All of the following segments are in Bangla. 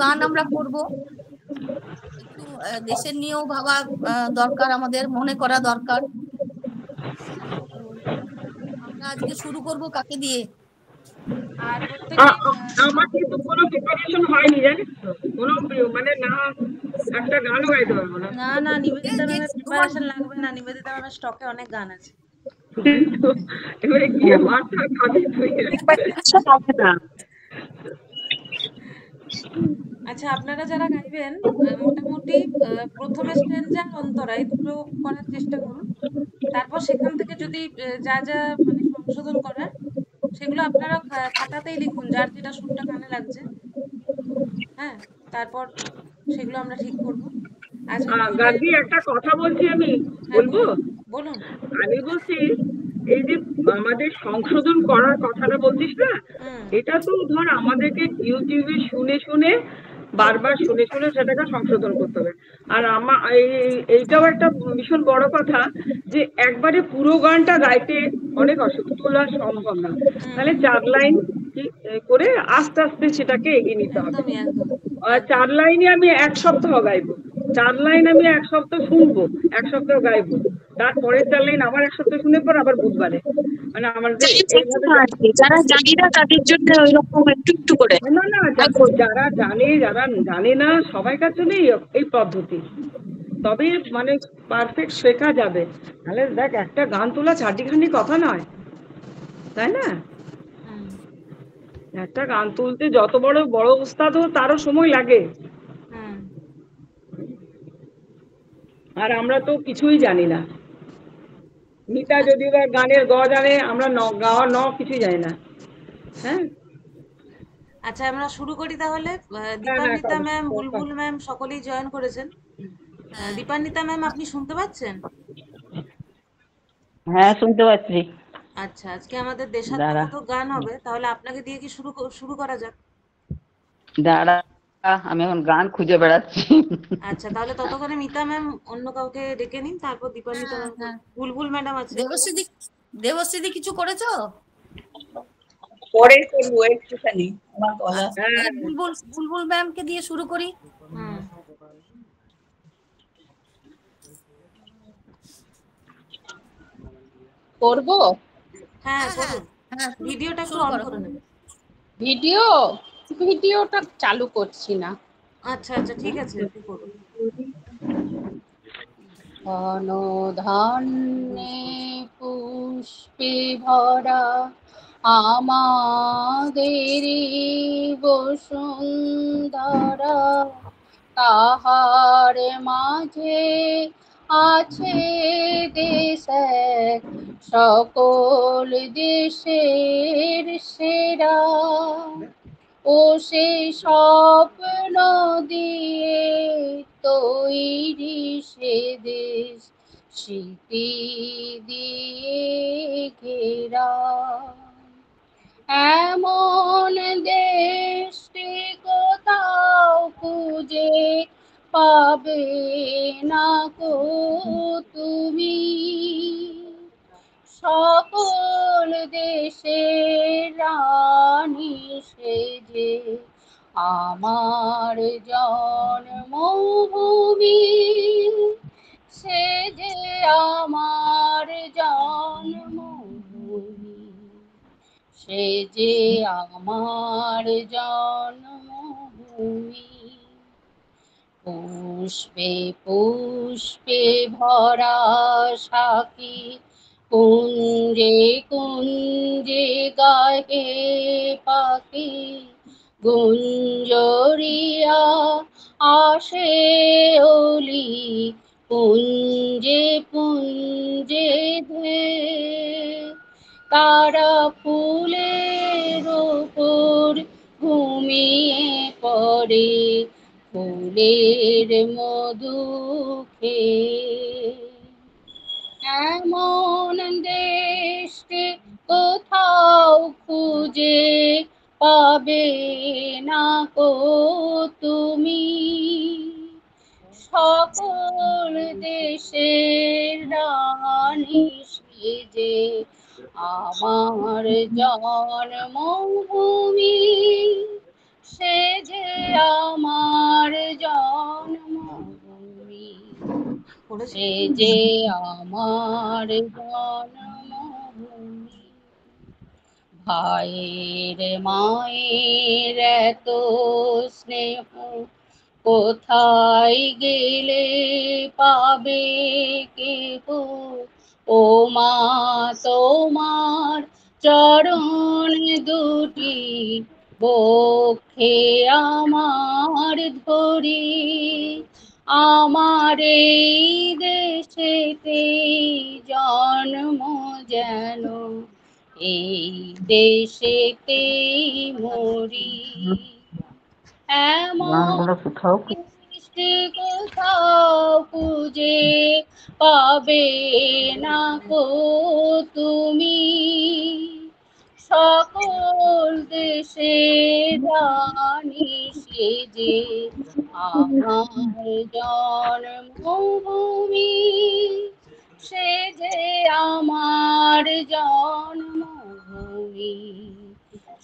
গান আমরা করব, একটু দেশের নিয়েও ভাবা দরকার, আমাদের মনে করা দরকার। তো আমরা আজকে শুরু করব কাকে দিয়ে? আর প্রত্যেকে আমার কিন্তু কোনো প্রিপারেশন হয়নি, জানিস তো, কোনো মানে না একটা গানও গাইতে পারবো না। না না, নিবেদিতা ম্যামের প্রিপারেশন লাগবে না, নিবেদিতা ম্যামের স্টকে অনেক গান আছে। এবারে গিয়ে মাথা খাবি তুই। আচ্ছা, আপনারা যারা গাইবেন মোটামুটি প্রথমে স্ট্যাঞ্জা অন্তরা এই দুটো করার চেষ্টা করুন। তারপর সেখান থেকে যদি যা যা মানে সংশোধন করার সেগুলো আপনারা খাতাতেই লিখুন, যার যেটা সুরটা কানে লাগছে। হ্যাঁ, তারপর সেগুলো আমরা ঠিক করব। আজকে গান্ধী একটা কথা বলছি, আমি বলবো? বলুন। আমি বলছি, এই যে আমাদের সংশোধন করার কথাটা বলছিস না, এটা তো ধর আমাদেরকে ইউটিউবে শুনে শুনে বারবার শুনে শুনে সেটাকে সংশোধন করতে হবে। আর এইটাও একটা ভীষণ বড় কথা যে একবারে পুরো গানটা গাইতে অনেক অসুবিধা, সম্ভব না। তাহলে 4 লাইন করে আস্তে আস্তে সেটাকে এগিয়ে নিতে হবে। 4 লাইনে আমি 1 সপ্তাহ গাইবো, 4 লাইন আমি 1 সপ্তাহ শুনবো, 1 সপ্তাহ গাইবো, তারপরে 4 লাইন আবার 1 সপ্তাহ শুনে পর আবার বুধবারে, মানে আমাদের যারা জানি না তাদের জন্য ওইরকম একটু একটু করে। না না, যারা জানে যারা জানে না সবাই কাছে নেই এই পদ্ধতি, তবে মানে পারফেক্ট শেখা যাবে। তাহলে দেখ, একটা গান তোলা চারটিখানি কথা নয়, তাই না? একটা গান তুলতে যত বড় বড় উস্তাদ হোক তারও সময় লাগে। আর আমরা তো কিছুই জানি না। মিতা যদি বা গানের গ জানে, আমরা গাওয়া কিছুই জানি না। হ্যাঁ, আচ্ছা, আমরা শুরু করি তাহলে। দীপান্বিতা ম্যাম, বুলবুল ম্যাম সকলেই জয়েন করেছেন। দীপান্বিতা ম্যাম, আপনি শুনতে পাচ্ছেন? হ্যাঁ, শুনতে পাচ্ছি। আচ্ছা, আজকে আমাদের দেশাত্মবোধক গান হবে, তাহলে আপনাকে দিয়ে কি শুরু করা যাক? দাঁড়া, আমি এখন গান খুঁজে বেড়াচ্ছি। আচ্ছা, তাহলে ততক্ষণে মিতা ম্যাম অন্য কাউকে ডেকে নিন, তারপর দীপান্বিতা ম্যাম। বুলবুল ম্যাডাম আছে। দেবশ্রী কিছু করেছো? পরে করবো একটুখানি, আমার গলা। বুলবুল ম্যামকে দিয়ে শুরু করি। করবো? হ্যাঁ, ভিডিওটা একটু অন করে নেন। ভিডিওটা চালু করছি না। আচ্ছা আচ্ছা, ঠিক আছে, একটু করুন। ধনে পুষ্পে ভরা আমাদের বসুন্ধরা, তাহার মাঝে আছে দেশ সকল দেশের সেরা, ও সেই স্বপ্ন দিয়ে তৈরি সে দেশ স্মৃতি দিয়ে ঘেরা। এমন দেশটি কোথাও খুঁজে পাবে না কো তুমি, সকল দেশের রানী সেজে আমার জন্মভূমি, সে যে আমার জন্মভূমি, সে যে আমার জন্মভূমি। পুষ্পে পুষ্পে ভরা সাকি, কুঞ্জে কুঞ্জে গায়ে পাখি, গুঞ্জরিয়া আসে ওলি, পুঞ্জে পুঞ্জে ধে, তারা ফুলের ওপর ঘুমিয়ে পড়ে, ফুলের মধু খেয়ে। এমন দেশটি কোথাও খুঁজে পাবে না কো তুমি, সকল দেশের রানী সেজে আমার জন্মভূমি, সে যে আমার করেছি। সে যে আমার জন্মভূমি। ভাইয়ের মায়ের এত স্নেহ কোথায় গেলে পাবে কেহ, ও মা তোমার চরণ দুটি বক্ষে আমার ধরি। আমার এই দেশেতে জন্ম যেন এই দেশেতেই মরি। এমন সৃষ্টি কোথাও খুঁজে পাবে না কো তুমি। সকল দেশে জানি সে যে আমার জন্মভূমি। সে যে আমার জন্মভূমি।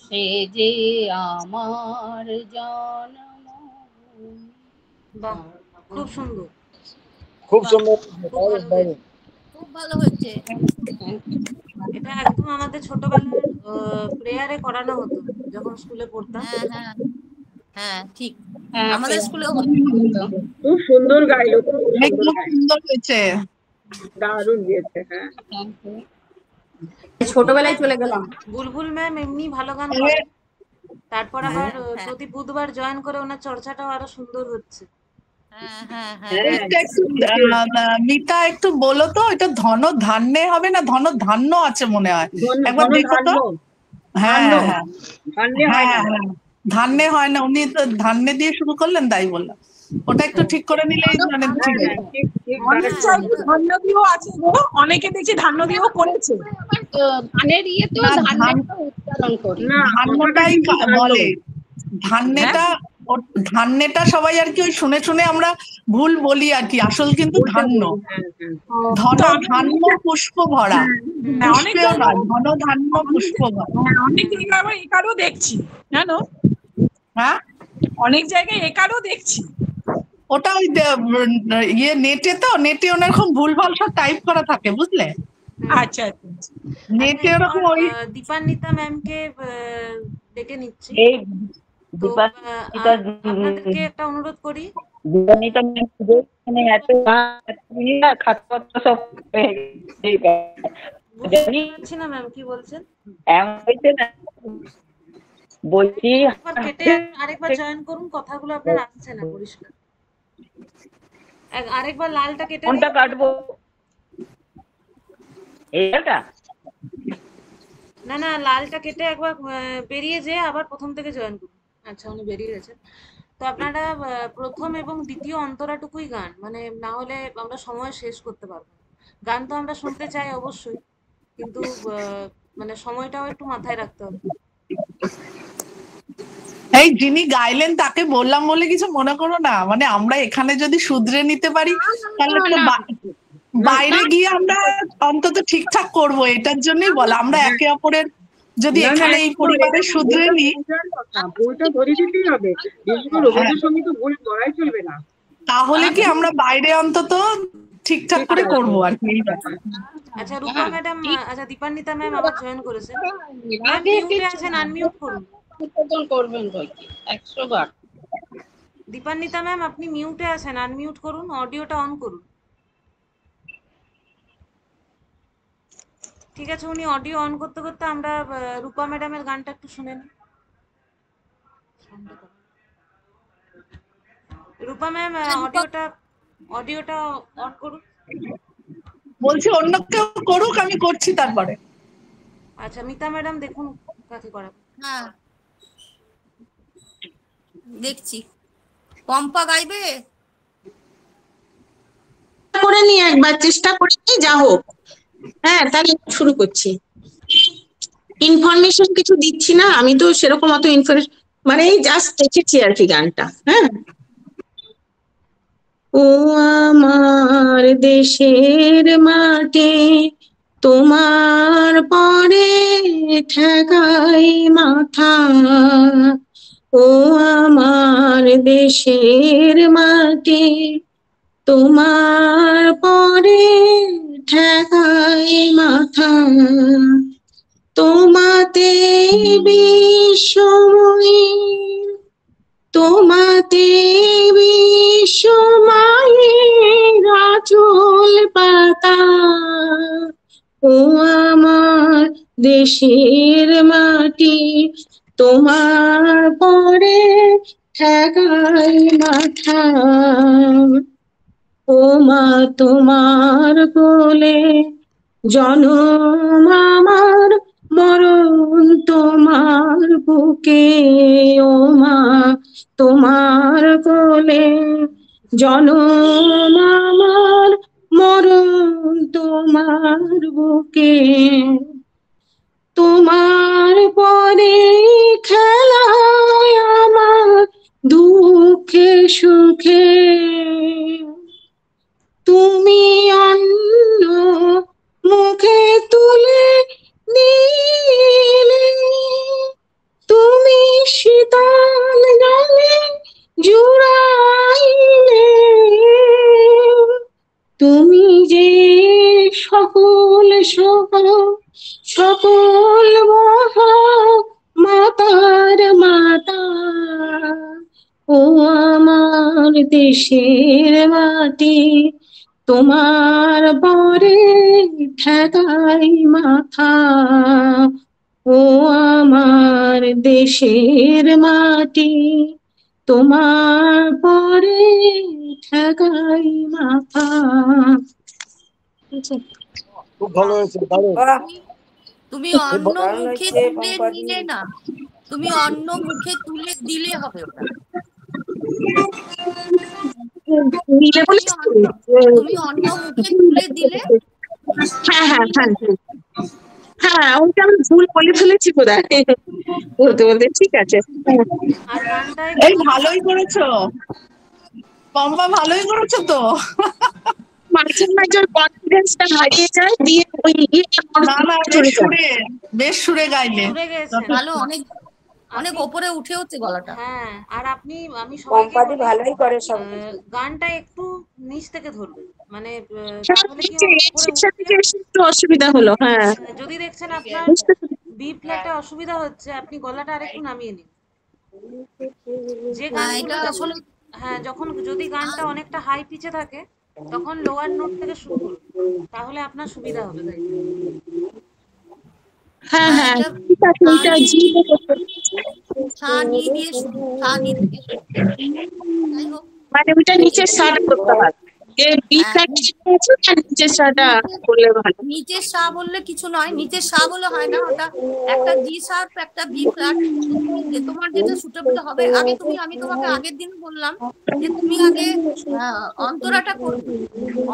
সে যে আমার জন্মভূমি। বাহ, খুব সুন্দর, খুব সুন্দর, খুব ভালো হয়েছে। খুব ভালো হয়েছে। এটা একদম আমাদের ছোটবেলার প্রেয়ারে করানো হতো যখন স্কুলে পড়তাম। হ্যাঁ হ্যাঁ হ্যাঁ, ঠিক, হ্যাঁ, আমাদের স্কুলেও হতো। খুব সুন্দর গাইলো, খুব সুন্দর একদম গাইলো, সুন্দর হয়েছে। দারুণ গিয়েছে। হ্যাঁ, ছোটবেলায় চলে গেলাম। বুলবুল ম্যাম এমনি ভালো গান করেন, তারপর আবার হ্যাঁ। প্রতি বুধবার জয়েন করে ওনার চর্চাটাও আরো সুন্দর হচ্ছে। হ্যাঁ হ্যাঁ হ্যাঁ হ্যাঁ, এটা একটু মিতা একটু বলো তো, এটা ধন ধান্যে হবে না ধন ধান্য আছে মনে হয়, একবার দেখো তো। হ্যাঁ ধান্য, হ্যাঁ ধান্যে হয় হ্যাঁ না। হ্যাঁ, ধান্যে হয় না, উনি তো ধান্যে দিয়ে শুরু করলেন তাই বললাম। ওটা একটু ঠিক করে নিলেই মানে ঠিক হ্যাঁ, আছে। ঠিক ঠিক অনেক correct জায়গায় বলেছো। ধান্য দিয়েও আছে গো, অনেকে দেখছি ধান্য দিয়েও করেছে। ধানের ইয়েতেও না, ধান্যটা উচ্চারণ করি। না, কথাটা ধান্যটাই কিন্তু ধান্য। বলে, ধান্যেটা ধান্যেটা সবাই আর কি ওই শুনে শুনে আমরা ভুল বলি আর কি, আসল কিন্তু ওটা ধান্য। বলি, হ্যাঁ, হ্যাঁ। ধন তো আমি ধান্য পুষ্প ভরা, হ্যাঁ, অনেক পুষ্পেও জায়গায় নয়, ধন ধান্য পুষ্প ভরা। অনেক জায়গায় আবার একারও দেখছি, জানো, হ্যাঁ, অনেক জায়গায় একারও দেখছি। ওটা ওই ইয়ে নেটে, তো নেটে ওরকম ভুলভাল সব টাইপ করা থাকে বুঝলে, আচ্ছা আচ্ছা। নেটে ওরকম ওই দীপান্বিতা ম্যামকে ডেকে নিচ্ছি। এই তো দীপান্বিতা আপনাদেরকে একটা অনুরোধ করি, দীপান্বিতা মানে এত খাতা সব বুঝতে পারছি না ম্যাম কি বলছেন। এমন হয়েছে না, বলছি একবার কেটে আরেকবার জয়েন করুন, কথাগুলো আপনার আসছে না পরিষ্কার। আরেকবার লালটা কেটে কোনটা কাটবো, এইটা? না না, লালটা কেটে একবার বেরিয়ে যেয়ে আবার প্রথম থেকে জয়েন করুন। আচ্ছা, উনি বেরিয়ে গেছেন। তো আপনারা প্রথম এবং দ্বিতীয় অন্তরাটুকুই গান, মানে না হলে আমরা সময় শেষ করতে পারবো না। গান তো আমরা শুনতে চাই অবশ্যই, কিন্তু মানে সময়টাও একটু মাথায় রাখতে হবে। এই যিনি গাইলেন তাকে বললাম বলে কিছু মনে করো না, মানে আমরা এখানে যদি শুধরে নিতে পারি তাহলে তো বাইরে গিয়ে আমরা অন্তত ঠিকঠাক করবো, এটার জন্যই বলা। আমরা একে অপরের যদি এখানে এই পরিবারে শুধরে নিই, বইটা ধরে দিতেই হবে, বিশেষ করে রবীন্দ্র সঙ্গীত তো বই পড়াই চলবে না, তাহলে কি আমরা বাইরে অন্তত ঠিকঠাক করে করবো আর কি। আচ্ছা রূপা ম্যাডাম, আচ্ছা দীপান্বিতা ম্যাম আবার জয়েন করেছেন। ম্যাম মিউটে আছেন, আনমিউট করুন। করবেন বলছি 100 বার। দীপান্বিতা ম্যাম আপনি মিউটে আছেন, আনমিউট করুন, অডিওটা অন করুন। ঠিক আছে, উনি অডিও অন করতে করতে আমরা রূপা ম্যাডামের গানটা একটু শুনে নিই। রূপা ম্যাম অডিওটা অন করুন। বলছি অন্য কেউ করুক, আমি করছি তারপরে। আচ্ছা মিতা ম্যাডাম দেখুন কাকে করাবেন। হ্যাঁ দেখছি, পম্পা গাইবে। করে নি, একবার চেষ্টা করে নি, যা হোক। হ্যাঁ, তাহলে শুরু করছি। ইনফরমেশন কিছু দিচ্ছি না, আমি তো সেরকম অত ইনফরমেশন, মানে জাস্ট দেখেছি আর কি গানটা। হ্যাঁ, ও আমার দেশের মাটি তোমার পরে ঠেকাই মাথা, ও আমার দেশের মাটি তোমার পরে ঠেকাই মাথা, তোমাতে বিশ্বময়ী, তোমাতে বিশ্বমায়ের আঁচল পাতা। ও আমার দেশের মাটি, তোমার পরে ঠেকাই মাথা। ও মা তোমার কোলে জনম আমার, মরণ তোমার বুকে। ও মা তোমার কোলে জনম আমার, মরণ তোমার বুকে। তোমার পরে খেলায় আমার দুঃখে সুখে, তুমি অন্য মুখে তুলে নিলে, তুমি শীতল জলে জুড়াইলে, তুমি যে সকল সকল মহা মাতার মাতা। ও আমার দেশের মাটি, তোমার পরে ঠেকাই মাথা। ও আমার দেশের মাটি, তোমার পরে ঠেকাই মাথা। খুব ভালো হয়েছে, দারুণ। তুমি অন্য মুখে তুলে নিলে না, তুমি অন্য মুখে তুলে দিলে হবে ওটা। তুমি অন্য মুখে তুলে দিলে। হ্যাঁ হ্যাঁ হ্যাঁ হ্যাঁ, ওইটা আমি ভুল বলে ফেলেছি বোধহয় বলতে বলতে। ঠিক আছে, এই ভালোই করেছো পম্পা, ভালোই করেছো তো। মাঝে মাঝে কনফিডেন্সটা হারিয়ে যায়, দিয়ে ওই না না, বেশ সুরে, বেশ সুরে গাইলে ভালো, অনেক অনেক ওপরে উঠে হচ্ছে গলাটা। হ্যাঁ, আর আপনি, আমি সবাইকে ভালোই করে সব গানটা একটু নিচ থেকে ধরবেন, মানে তাহলে কি হবে, একটু অসুবিধা হলো। হ্যাঁ, যদি দেখছেন আপনার বি ফ্ল্যাটে অসুবিধা হচ্ছে, আপনি গলাটা আরেকটু নামিয়ে নিন। যে গানটা আসলে, হ্যাঁ, যখন যদি গানটা অনেকটা হাই পিচে থাকে তখন লোয়ার নোট থেকে শুরু করুন, তাহলে আপনার সুবিধা হবে। তাই হ্যাঁ হ্যাঁ, ঠিক আছে, এটা জি মানে ওইটা নিচের সাটা করতে হবে, যে বি ফ্ল্যাট আছে তার নিচের সাটা করলে ভালো। নিচের সা বললে কিছু নয়, নিচের সা বলে হয় না, ওটা একটা জি শার্প একটা বি ফ্ল্যাট, তোমার যেটা সুটেবল হবে। আগে তুমি, আমি তোমাকে আগের দিন বললাম যে তুমি আগে অন্তরাটা করবে,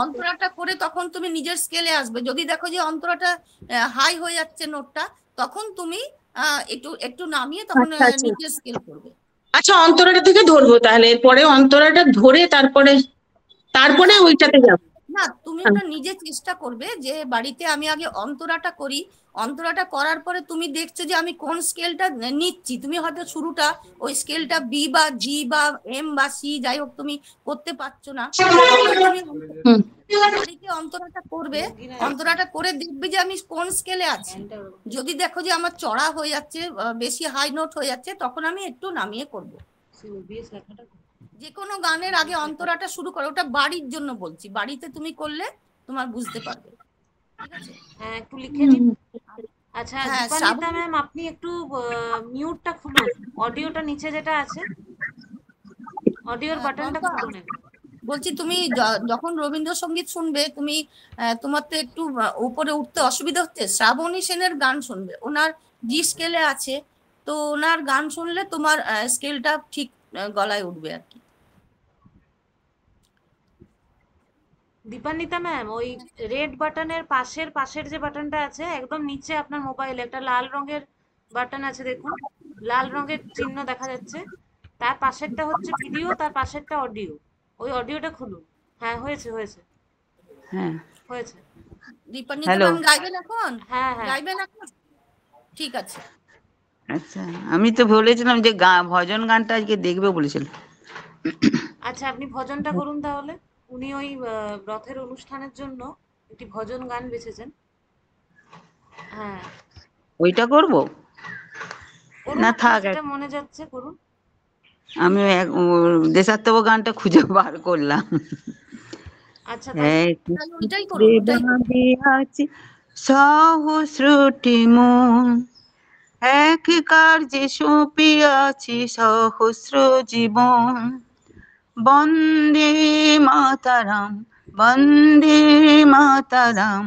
অন্তরাটা করে তখন তুমি নিজের স্কেলে আসবে। যদি দেখো যে অন্তরাটা হাই হয়ে যাচ্ছে নোটটা, তখন তুমি একটু একটু নামিয়ে তখন নিজের স্কেল করবে। আচ্ছা, অন্তরাটা থেকে ধরবো তাহলে, এরপরে অন্তরাটা ধরে তারপরে ওইটাতে যাবো। না, তুমি ওটা নিজে চেষ্টা করবে যে বাড়িতে আমি আগে অন্তরাটা করি, অন্তরাটা করার পরে তুমি দেখছো যে আমি কোন স্কেলটা নিচ্ছি। তুমি হয়তো শুরুটা ওই স্কেলটা বি বা জি বা এম বা সি যাই হোক তুমি করতে পারছো না, তুমি বাড়িতে অন্তরাটা করবে, অন্তরাটা করে দেখবে যে আমি কোন স্কেলে আছি। যদি দেখো যে আমার চড়া হয়ে যাচ্ছে, বেশি হাই নোট হয়ে যাচ্ছে, তখন আমি একটু নামিয়ে করবো। যে কোনো গানের আগে অন্তরাটা শুরু করো, ওটা বাড়ির জন্য বলছি, বাড়িতে তুমি করলে তোমার বুঝতে পারবে। ঠিক আছে, হ্যাঁ, একটু লিখে নিন। আচ্ছা দীপান্বিতা ম্যাম, আপনি একটু মিউটটা খুলুন, অডিওটা নিচে যেটা আছে অডিওর বাটনটা খুলুন। বলছি তুমি যখন রবীন্দ্রসঙ্গীত শুনবে, তুমি তোমার তো একটু উপরে উঠতে অসুবিধা হচ্ছে, শ্রাবণী সেনের গান শুনবে, ওনার জি স্কেলে আছে, তো ওনার গান শুনলে তোমার স্কেলটা ঠিক গলায় উঠবে আর কি। দীপান্বিতা ম্যাম, ওই রেড বাটনের পাশের যে বাটনটা আছে একদম নিচে আপনার মোবাইলে একটা লাল রঙের বাটন আছে, দেখুন লাল রঙের চিহ্ন দেখা যাচ্ছে, তার পাশেরটা হচ্ছে ভিডিও, তার পাশেরটা অডিও, ওই অডিওটা খুলুন। হ্যাঁ, হয়েছে হয়েছে, হ্যাঁ হয়েছে। দীপান্বিতা ম্যাম গাইবেন এখন? হ্যাঁ হ্যাঁ, গাইবেন এখন? ঠিক আছে। আচ্ছা, আমি তো বলেছিলাম যে ভজন গানটা আজকে দেখবে বলেছিলাম। আচ্ছা, আপনি ভজনটা করুন তাহলে। উনি ওই রথের অনুষ্ঠানের জন্য একটি ভজন গান বেছেছেন। হ্যাঁ, ওইটা করব করুন, না আপনার থাক যেটা মনে যাচ্ছে করুন। আমি দেশাত্মক গানটা খুঁজে বার করলাম। আচ্ছা, তাহলে ওইটাই করুন, ওইটাই করুন। বাঁধিয়াছি সহস্রটি মন, এক কার্যে সপিয়াছি সহস্র জীবন। বন্দে মাতারাম, বন্দে মাতারাম,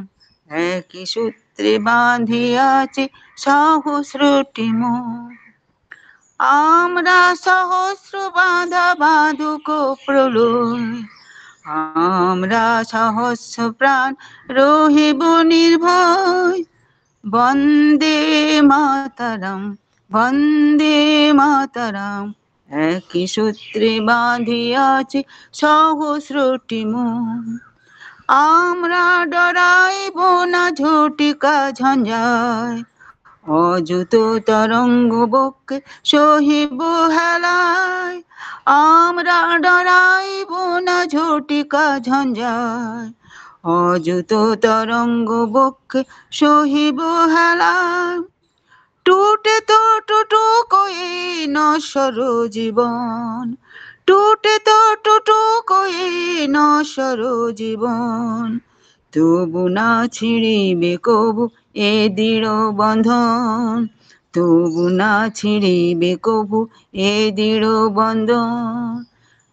একই সূত্রে বাঁধিয়াছি সহস্রটি মন। আমরা সহস্র বাঁধা বাঁধুক প্রলয়, আমরা সহস্র প্রাণ রহিব নির্ভয়। বন্দে মাতারাম, বন্দে মাতারাম, একই সূত্রে বাঁধিয়াছি সহস্রটি মন। আমরা ডরাইব না ঝটিকা ঝঞ্ঝায়, অযুত তরঙ্গ বক্ষে সহিব হেলায়। আমরা ডরাইব না ঝটিকা ঝঞ্ঝায়, অযুত তরঙ্গ বক্ষে সহিব হেলায়। টুটে তো টুটুক এই নশ্বর জীবন, টুটে তো টুটুক এই নশ্বর জীবন। তবু না ছিঁড়িবে কবু এ দৃঢ় বন্ধন, তবু না ছিঁড়িবে কবু এ দৃঢ় বন্ধন।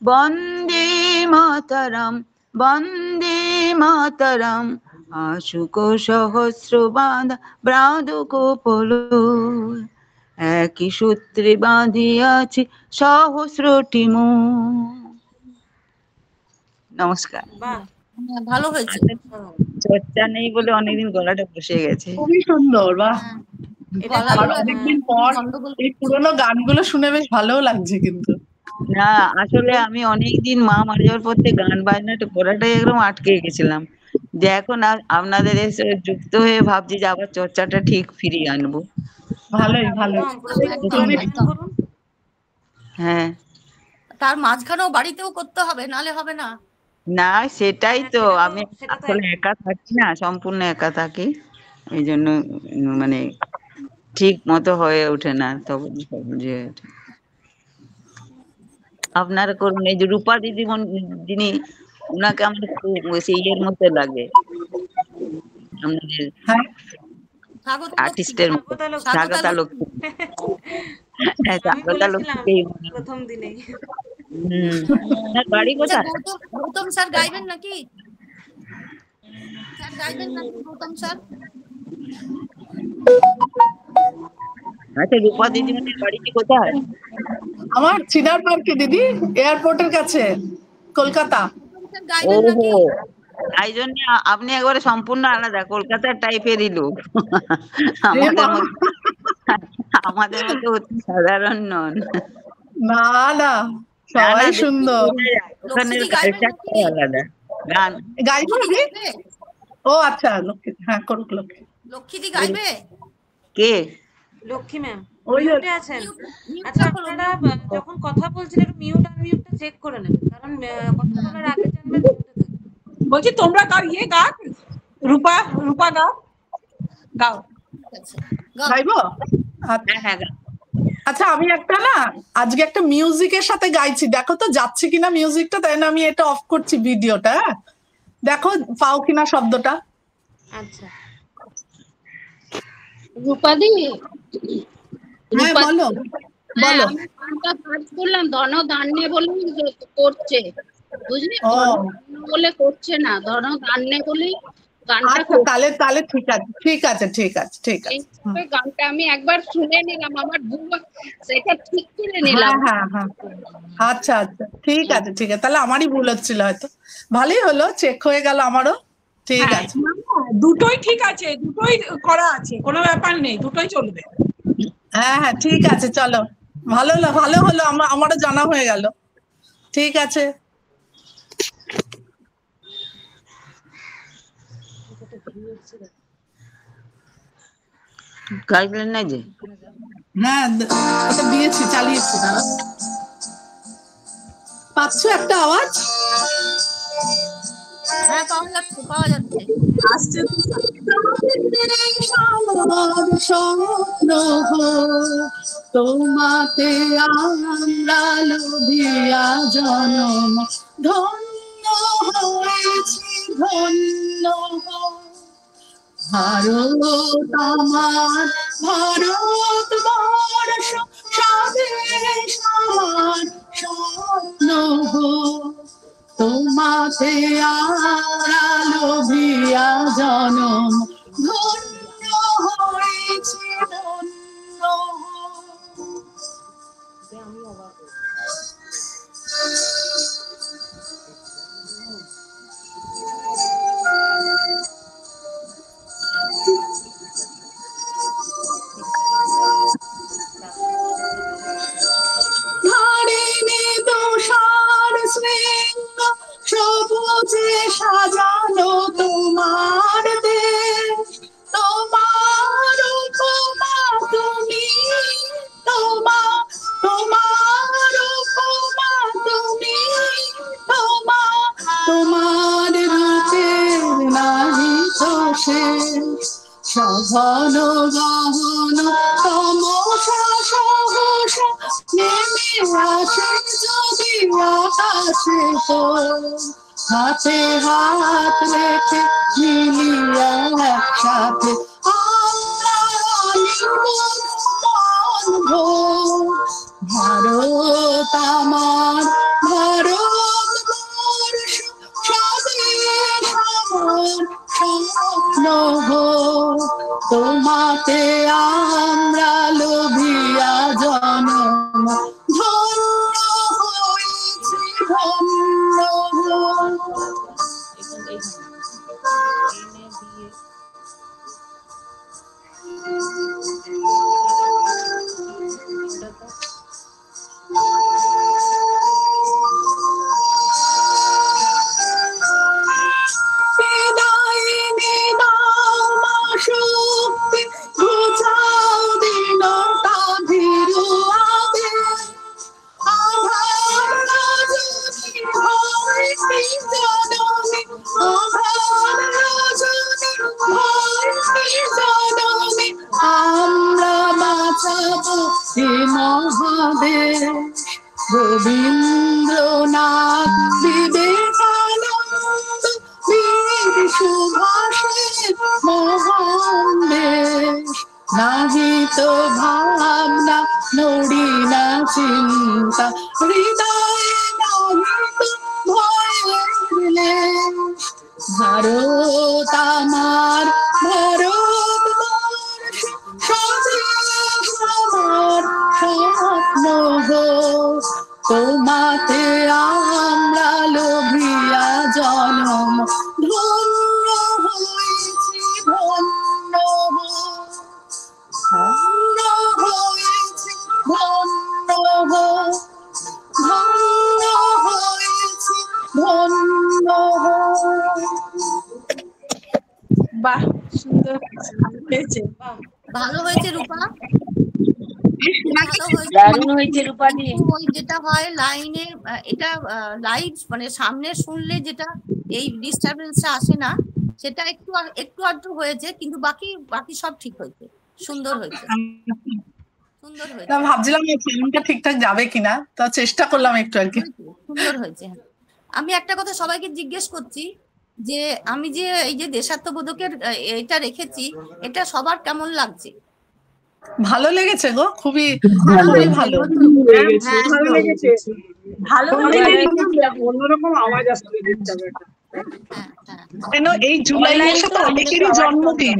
বন্দে মাতারাম, বন্দে মাতারাম, আশুক সহস্র বাঁধা বাঁধুক প্রলয়, একই সূত্রে বাঁধিয়াছি সহস্রটি মন। নমস্কার। বাহ, ভালো হয়েছে। চর্চা নেই বলে অনেকদিন গলাটা বসে গেছে। খুবই সুন্দর, বাহ। এটা গলাগুলো আর অনেকদিন পর এই পুরোনো গানগুলো শুনে বেশ ভালোও লাগছে কিন্তু। না আসলে আমি অনেকদিন মা মারা যাওয়ার পর থেকে গান বাজনাটা করাটাই একদম আটকে গেছিলাম, যে এখন আপনাদের এসে যুক্ত হয়ে ভাবছি যে আবার চর্চাটা ঠিক ফিরিয়ে আনবো। ভালোই ভালোই। একদম প্রতিদিন গান করুন। হ্যাঁ, তার মাঝখানেও বাড়িতেও করতে হবে, নালে হবে না। না সেটাই তো, আমি আসলে একা থাকি না, সম্পূর্ণ একা থাকি, এই জন্য মানে ঠিক মতো হয়ে ওঠে না। তখন যে আপনারা করুন, এই যে রূপা দিদি যিনি, ওনাকে আমার খুব সেই ইয়ের মধ্যে লাগে, আমাদের আর্টিস্টের মতো, স্বাগতা লক্ষ্মী। হ্যাঁ, স্বাগতা লক্ষ্মী প্রথম দিনেই। বাড়ি কোথায়? গৌতম স্যার গাইবেন নাকি? স্যার গাইবেন নাকি গৌতম স্যার? আচ্ছা, রূপা দিদিমণির বাড়িটি কোথায়? আমার চিনার পার্কে দিদি, এয়ারপোর্টের কাছে, কলকাতা। ওহো, এই জন্য আপনি একবারে সম্পূর্ণ আলাদা, কলকাতার টাইপেরই লোক। আমাদের মতো অতি সাধারণ নন। না না, সবাই সুন্দর। ওখানে কালচারটাই আলাদা। গান গাইবো দিদি? ও আচ্ছা, লক্ষ্মী, হ্যাঁ করুক লক্ষ্মী। লক্ষ্মীদি গাইবে? কে? লক্ষ্মী ম্যাম মিউটে আছেন। আচ্ছা, আপনারা যখন কথা বলছেন একটু মিউট আর মিউটটা চেক করে নেবেন, কারণ কথা বলার আগে জানবেন। বলছি তোমরা গাও, ইয়ে গাও, রূপা, রূপা গাও, গাও। গাইবো? আচ্ছা, আমি একটা না আজকে একটা মিউজিকের সাথে গাইছি, দেখো তো যাচ্ছে কিনা মিউজিকটা, তাই না? আমি এটা অফ করছি ভিডিওটা, দেখো পাও কিনা শব্দটা। আচ্ছা, রূপাদি, হ্যাঁ বলো বলো। কাজ করলাম, ধন ধান্যে বলেই করছে, বুঝলি? বলে করছে না, ধন ধান্যে বলেই গানটা। তাহলে তাহলে ঠিক আছে, ঠিক আছে, ঠিক আছে, ঠিক আছে। গানটা আমি একবার শুনে নিলাম, আমার সেটা ঠিক করে নিলাম। হ্যাঁ হ্যাঁ, আচ্ছা আচ্ছা, ঠিক আছে, ঠিক আছে, তাহলে আমারই ভুল হচ্ছিল হয়তো। ভালোই হলো, চেক হয়ে গেল আমারও। ঠিক আছে, দুটোই ঠিক আছে, দুটোই করা আছে, কোনো ব্যাপার নেই, দুটোই চলবে। হ্যাঁ হ্যাঁ, ঠিক আছে, চলো। ভালো হলো, ভালো হলো, আমারও জানা হয়ে গেল। ঠিক আছে। গাইলেন না যে? হ্যাঁ, ওটা দিয়েছি, চালিয়েছি। দাঁড়া, পাচ্ছ একটা আওয়াজ? হ্যাঁ পাওয়া যাচ্ছে, পাওয়া যাচ্ছে। আসছে আমার স্বপ্ন তোমাতে আমরা লোভিয়া জনম ধন্য হয়েছি ধন্য। ভারত আমার ভারত বর্ষ স্বদেশ আমার স্বপ্ন তোমাতে আমরা লোভিয়া জনম ধন্য হয়েছি ধন্য। ধারিণী তুষার শৃঙ্গ সবুজে সাজানো তোমার দেশ, তোমার উপমা তুমি, তোমার উপমা তুমি, তোমার রূপের নাহি তো শেষ। সঘন গহন তমসা সহসা নেমে আসে যদি আকাশে তো, হাতে হাত রেখে মিলিয়া একসাথে আমরা মন ভোর। ভারত আমার ভারত বর্ষ স্বদেশ আমার স্বপ্ন তোমাতে আমরা লোভিয়া জনম ধন্য হয়েছি ধন্য। শক্তি ঘুচাও দিনটা ধীরু আদেশ, আধার রজনী হয় কি জননী, আধার রজনী হয় কি জননী, আমরা বাঁচাবো এ মহাদেশ। রবীন্দ্রনাথ বিবেকানন্দ বীর সুভাষের মহান দেশ, নাহি তো ভাবনা নড়ি না চিন্তা, হৃদয়ে নাহি তো ভয়ের লেশ। ভারত আমার ভারত বর্ষ স্বদেশ আমার স্বপ্ন তোমাতে আমরা লোভিয়া জনম ধন্য হয়েছি ধন্য। ধন্য হয়েছি ধন্য, ধন্য হয়েছি ধন্য। বাহ, সুন্দর হয়েছে। ভালো হয়েছে রূপা, দারুণ হয়েছে রূপালি। ওই যেটা হয় লাইনে, এটা লাইভ মানে সামনে শুনলে যেটা এই ডিস্টারবেন্সটা আসে না, সেটা একটু একটু আধটু হয়েছে, কিন্তু বাকি সব ঠিক হয়েছে, সুন্দর হয়েছে, সুন্দর হয়েছে। ভাবছিলাম ফিল্মটা ঠিকঠাক যাবে কিনা, তা চেষ্টা করলাম একটু আর কি। সুন্দর হয়েছে। আমি একটা কথা সবাইকে জিজ্ঞেস করছি যে আমি যে এই যে দেশাত্মবোধকের এটা রেখেছি, এটা সবার কেমন লাগছে? ভালো লেগেছে গো, খুবই খুবই ভালো, ভালো লেগেছে, ভালো অন্যরকম আওয়াজ আসছে। কেন এই জুলাই মাসে তো অনেকেরই জন্মদিন,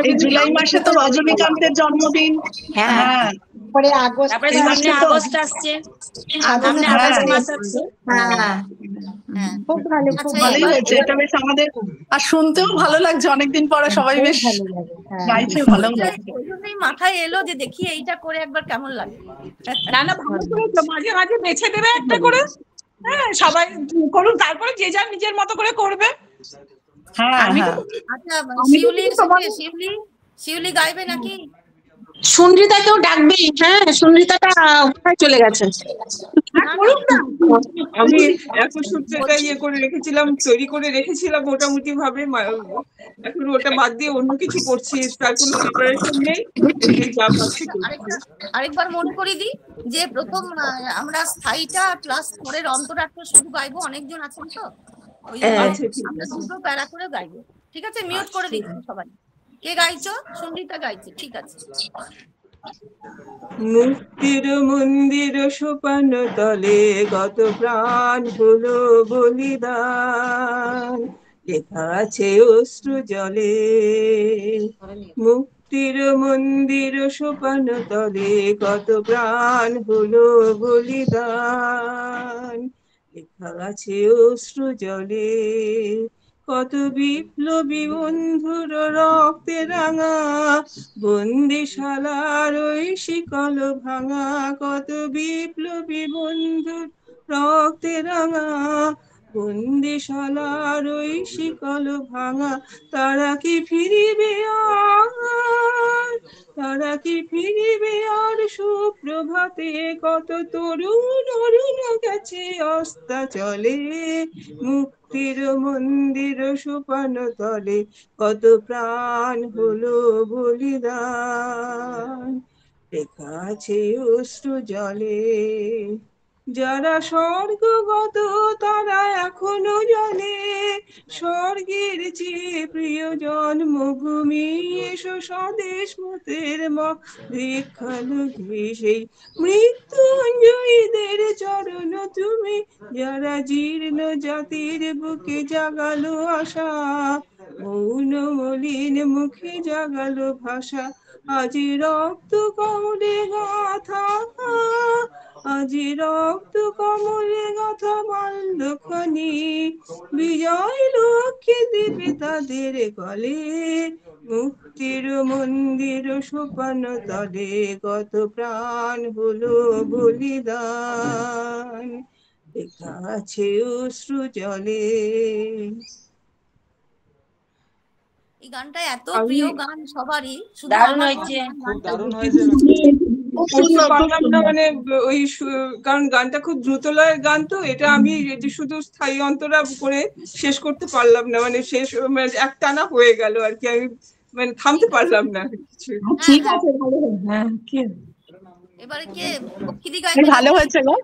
এই জুলাই মাসে তো রজনীকান্তের জন্মদিন। হ্যাঁ, পরে আগস্ট, তারপরে সামনে আগস্ট আসছে, সামনে আগস্ট মাস আসছে। খুব ভালো, খুব ভালোই হয়েছে এটা, বেশ আমাদের আর শুনতেও ভালো লাগছে, অনেকদিন পরে সবাই বেশ গাইছে, ভালো লাগছে। মাথায় এলো যে দেখি এইটা করে একবার কেমন লাগে। না না, ভালো করে মাঝে মাঝে বেছে দেবে একটা করে, হ্যাঁ সবাই করুন, তারপরে যে যার নিজের মতো করে করবে। আচ্ছা, শিউলি গাইবে নাকি? সুন্দ্রিতাকেও ডাকবি। হ্যাঁ, সুন্দ্রিতাটা কোথায় চলে গেছে? আমি একসূত্রটা ইয়ে করে রেখেছিলাম, তৈরি করে রেখেছিলাম মোটামুটি ভাবে। এখন ওটা বাদ দিয়ে অন্য কিছু করছি, তার কোনো প্রিপারেশন নেই, এই যা পাচ্ছি করছি। আরেকবার মনে করি দিই যে প্রথম আমরা স্থায়ীটা ক্লাস 4 এর অন্তরাটা শুধু গাইবো, অনেকজন আছেন তো ওই আমরা দুটো প্যারা করে গাইবো, ঠিক আছে? মিউট করে দিচ্ছি সবাই। কে গাইছো? সঙ্গীতা গাইছে, ঠিক আছে। মুক্তির মন্দির সোপান তলে কত প্রাণ হলো বলিদান, লেখা আছে অশ্রু জলে। মুক্তির মন্দির সোপান তলে কত প্রাণ হলো বলিদান, লেখা আছে অশ্রু জলে। কত বিপ্লবী বন্ধুর রক্তে রাঙা বন্দিশালার ওই শিকল ভাঙা, কত বিপ্লবী বন্ধুর রক্তে রাঙা বন্দিশালার ওই শিকল ভাঙা, তারা কি ফিরিবে আর, তারা কি ফিরিবে আর সুপ্রভাতে? কত তরুণ অরুণ গেছে অস্তাচলে, মুক্তির মন্দির সোপান তলে কত প্রাণ হলো বলিদান, লেখা আছে অশ্রু জলে। যারা স্বর্গগত তারা এখনো জানে স্বর্গের চেয়ে প্রিয় জন্মভূমি, এসো স্বদেশ মতের দীক্ষালু সেই মৃত্যুঞ্জয়ীদের চরণ তুমি, যারা জীর্ণ জাতির বুকে জাগালো আশা, মৌন মলিন মুখে জাগালো ভাষা। আজি রক্ত কমলে গাথা, আজি রক্ত কমলে গাথা বাল্যখানি, বিজয় লক্ষ্মী দিবে তাদের গলে। মুক্তির মন্দির সোপান তলে কত প্রাণ হলো বলিদান, লেখা আছে অশ্রু জলে। এই গানটা এত প্রিয় গান সবারই, শুধু দারুণ আমার হয়েছে, দারুণ হয়েছে। করতে পারলাম না মানে ওই কারণ গানটা খুব দ্রুত লয়ের গান, তো এটা আমি শুধু স্থায়ী অন্তরা করে শেষ করতে পারলাম না, মানে শেষ মানে একটানা হয়ে গেল আর কি, আমি মানে থামতে পারলাম না কিছু। ঠিক আছে, ভালো হয়েছে। হ্যাঁ, কি এবারে কে পক্ষিদি গাইবে? ভালো হয়েছে গো।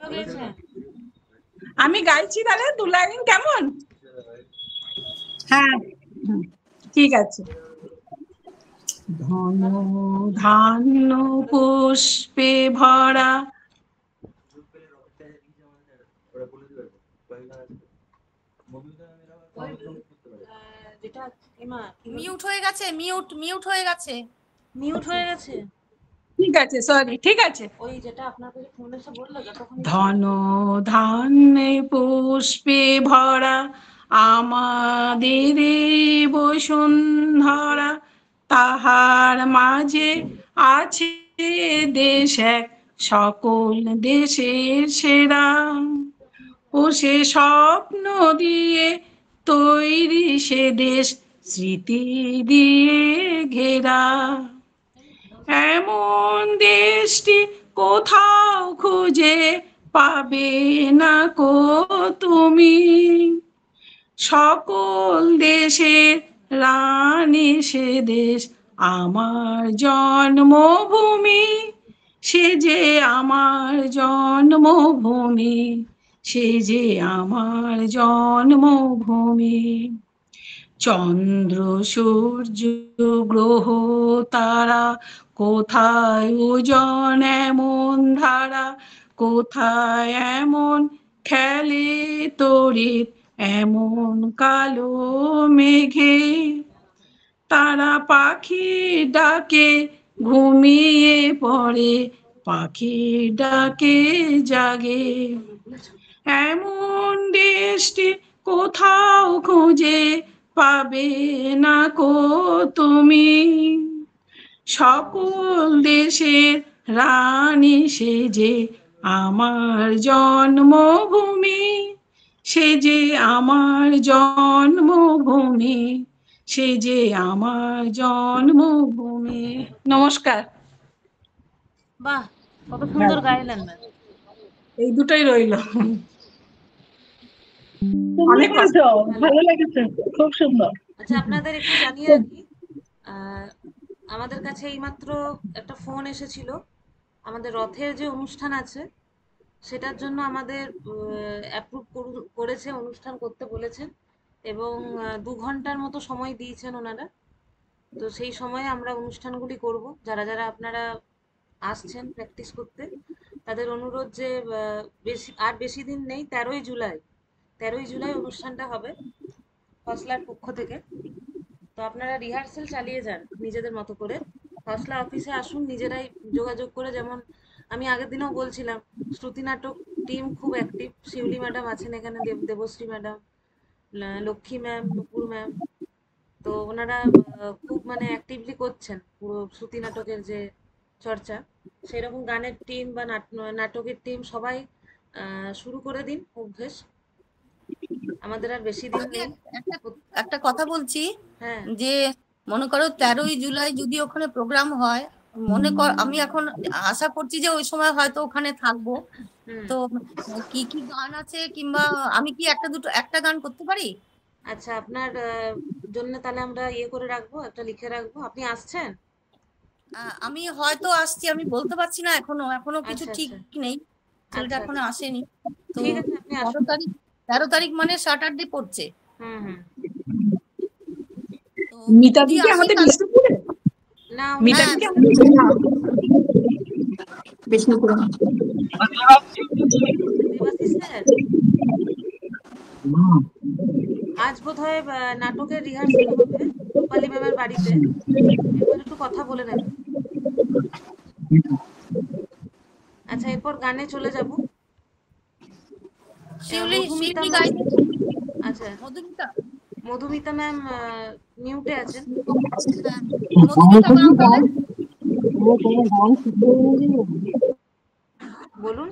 আমি গাইছি তাহলে 2 লাইন, কেমন? হ্যাঁ ঠিক আছে। ধন ধান্য পুষ্পে ভরা, মিউট হয়ে গেছে, মিউট হয়ে গেছে, মিউট হয়ে গেছে। ঠিক আছে, সরি, ঠিক আছে। ওই যেটা আপনার কাছে ফোন এসে বললো যতক্ষণ ধন ধান্যে পুষ্পে ভরা আমাদের বসুন্ধরা, তাহার মাঝে আছে দেশ এক সকল দেশের সেরা, ও সে স্বপ্ন দিয়ে তৈরি সে দেশ স্মৃতি দিয়ে ঘেরা, এমন দেশটি কোথাও খুঁজে পাবে না কো তুমি, সকল দেশের রানী সে দেশ আমার জন্মভূমি, সে যে আমার জন্মভূমি, সে যে আমার জন্মভূমি। চন্দ্র সূর্য গ্রহ তারা কোথায় ওজন এমন ধারা, কোথায় এমন খেলে তড়িৎ এমন কালো মেঘে, তারা পাখি ডাকে ঘুমিয়ে পড়ে পাখি ডাকে জাগে, এমন দেশটি কোথাও খুঁজে পাবে না কো তুমি, সকল দেশের রানী সে যে আমার জন্মভূমি, সে যে আমার জন্মভূমি, সে যে আমার জন্মভূমি। নমস্কার। বাহ, কত সুন্দর গাইলেন। এই দুটোই রইল। সুন্দর করেছো, ভালো লেগেছে, খুব সুন্দর। আচ্ছা, আপনাদের একটু জানিয়ে রাখি, আমাদের কাছে এইমাত্র একটা ফোন এসেছিল। আমাদের রথের যে অনুষ্ঠান আছে সেটার জন্য আমাদের অ্যাপ্রুভ করেছে, অনুষ্ঠান করতে বলেছেন এবং 2 ঘন্টার মতো সময় দিয়েছেন ওনারা। তো সেই সময়ে আমরা অনুষ্ঠানগুলি করব। যারা যারা আপনারা আসছেন প্র্যাকটিস করতে, তাদের অনুরোধ যে বেশি দিন নেই, 13ই জুলাই অনুষ্ঠানটা হবে খসলার পক্ষ থেকে। তো আপনারা রিহার্সেল চালিয়ে যান নিজেদের মতো করে। খসলা অফিসে আসুন, নিজেরাই যোগাযোগ করে। যেমন আমি আগের দিনেও বলছিলাম, শ্রুতি নাটক টিম খুব অ্যাক্টিভ। শিউলি ম্যাডাম আছেন এখানে, দেবশ্রী ম্যাডাম, লক্ষ্মী ম্যাম, নুপুর ম্যাম। তো ওনারা খুব মানে অ্যাক্টিভলি করছেন পুরো শ্রুতি নাটকের যে চর্চা। সেরকম গানের টিম বা নাটকের টিম সবাই শুরু করে দিন অভ্যেস। আমাদের আর বেশি দিন নেই। একটা কথা বলছি, যে মনে করো 13ই জুলাই যদি ওখানে প্রোগ্রাম হয়, মনে কর আমি এখন আশা করছি যে ওই সময় হয়তো ওখানে থাকবো। তো কি কি গান আছে, কিংবা আমি কি একটা গান করতে পারি? আচ্ছা, আপনার জন্য তাহলে আমরা করে রাখবো, একটা লিখে রাখবো। আপনি আসছেন? আমি হয়তো আসছি, আমি বলতে পারছি না এখনো কিছু ঠিক নেই, ছেলেটা এখনো আসেনি। তো 13 তারিখ মানে স্যাটারডে পড়ছে। মিতা দিকে আমাদের বিষ্ণুপুরে, না মিতা দিকে বিষ্ণুপুরে। আজ বোধহয় নাটকের রিহার্সাল হবে রূপালী ম্যামের বাড়িতে। এবার একটু কথা বলে নেবেন। আচ্ছা, এরপর গানে চলে যাব। আচ্ছা, মধুমিতা ম্যাম মিউটে আছেন। বলুন।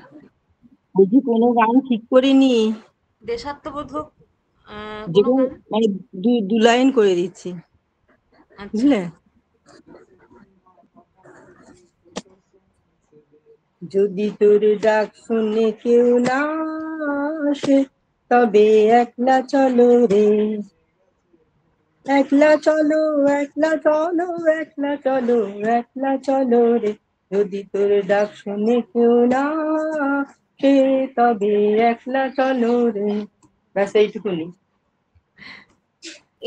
বলছি কোনো গান ঠিক করিনি, দেশাত্মবোধক মানে দু লাইন করে দিচ্ছি, বুঝলে? যদি তোর ডাক শুনে কেউ না আসে, তবে একলা চলো রে, একলা চলো, একলা চলো, একলা চলো, একলা চলো রে। যদি তোর ডাক শুনে কেউ না আসে, তবে একলা চলো রে। ব্যাস এইটুকুনি।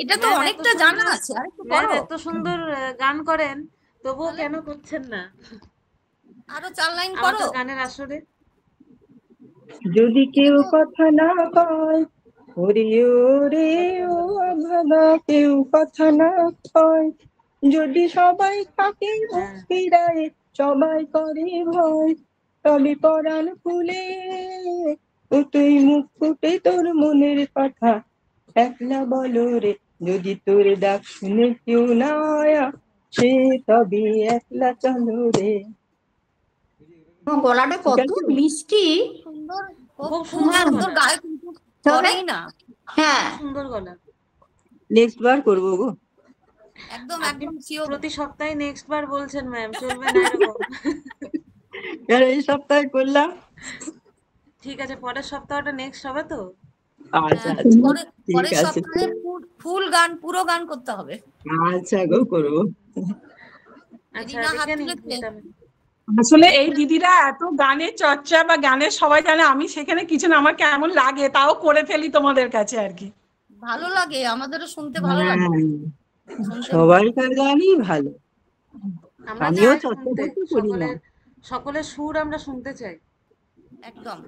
এটা তো অনেকটা জানা আছে, আর একটু করো। এত সুন্দর গান করেন, তবুও কেন করছেন না? আরো 4 লাইন করো গানের আসরে। যদি কেউ কথা না কয়, ওরে ওরে ও ভাবা, কেউ কথা না কয়, যদি সবাই থাকে মুক্তিরায়, সবাই করে ভয়, তবে পরাণ খুলে ও তুই মুখ ফুটে তোর মনের কথা একলা বলো রে। যদি তোর ডাক শুনে কেউ না সে, তবে একলা চলো রে। গলাটা কত মিষ্টি, খুব সুন্দর গায়, কিন্তু করেই না। হ্যাঁ, সুন্দর গলা। নেক্সট বার করবো গো, একদম প্রতি সপ্তাহে নেক্সট বার বলছেন ম্যাম, চলবে না এরকম। এই সপ্তাহে করলাম, ঠিক আছে, পরের সপ্তাহটা নেক্সট হবে তো। আচ্ছা পরের সপ্তাহে ফুল গান, পুরো গান করতে হবে। আচ্ছা গো, করবো। আসলে এই দিদিরা এত গানের চর্চা বা গানের সবাই জানে, আমি সেখানে কিছু না, আমার কেমন লাগে তাও করে ফেলি তোমাদের কাছে আর কি। ভালো লাগে, আমাদেরও শুনতে ভালো লাগে। সবাইকার গানই ভালো, আমিও চর্চা করতে করি না। সকলের সুর আমরা শুনতে চাই। একদম।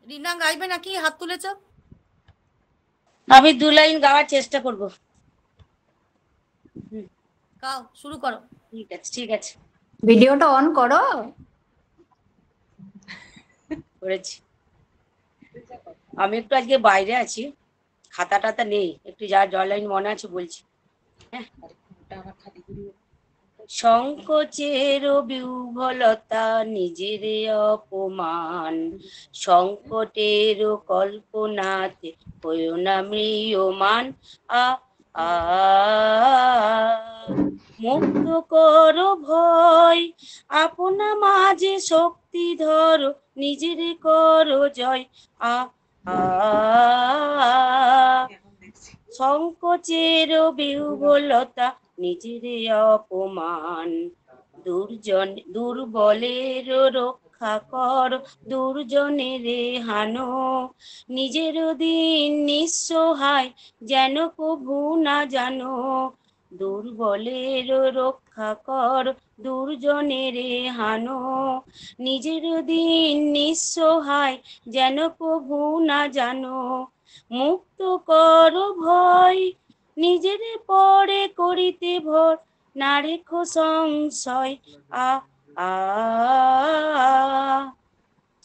রিনা গাইবে নাকি? হাত তুলেছ? আমি 2 লাইন গাওয়ার চেষ্টা করব। গাও, শুরু করো। ঠিক আছে, ঠিক আছে। ভিডিওটা অন করো। করেছি। আমি একটু আজকে বাইরে আছি, খাতা টাতা নেই, একটু যা লাইন মনে আছে বলছি। হ্যাঁ, সংকোচের বিহ্বলতা, নিজের অপমান, সংকটের কল্পনাতে হইও না ম্রিয়মান। মুক্ত করো ভয়, আপনা মাঝে শক্তি ধরো, নিজের করো জয়। সংকোচের বিহ্বলতা, নিজের অপমান, দুর্বলের রক্ষা কর, দুর্জনের হানো, নিজের দিন নিঃসহায় যেন প্রভু না জানো, দুর্বলের রক্ষা কর, দুর্জনের হানো, নিজের দিন নিঃসহায় যেন প্রভু না জানো, মুক্ত কর ভয়, নিজের পরে করিতে ভর, না রেখো সংশয়।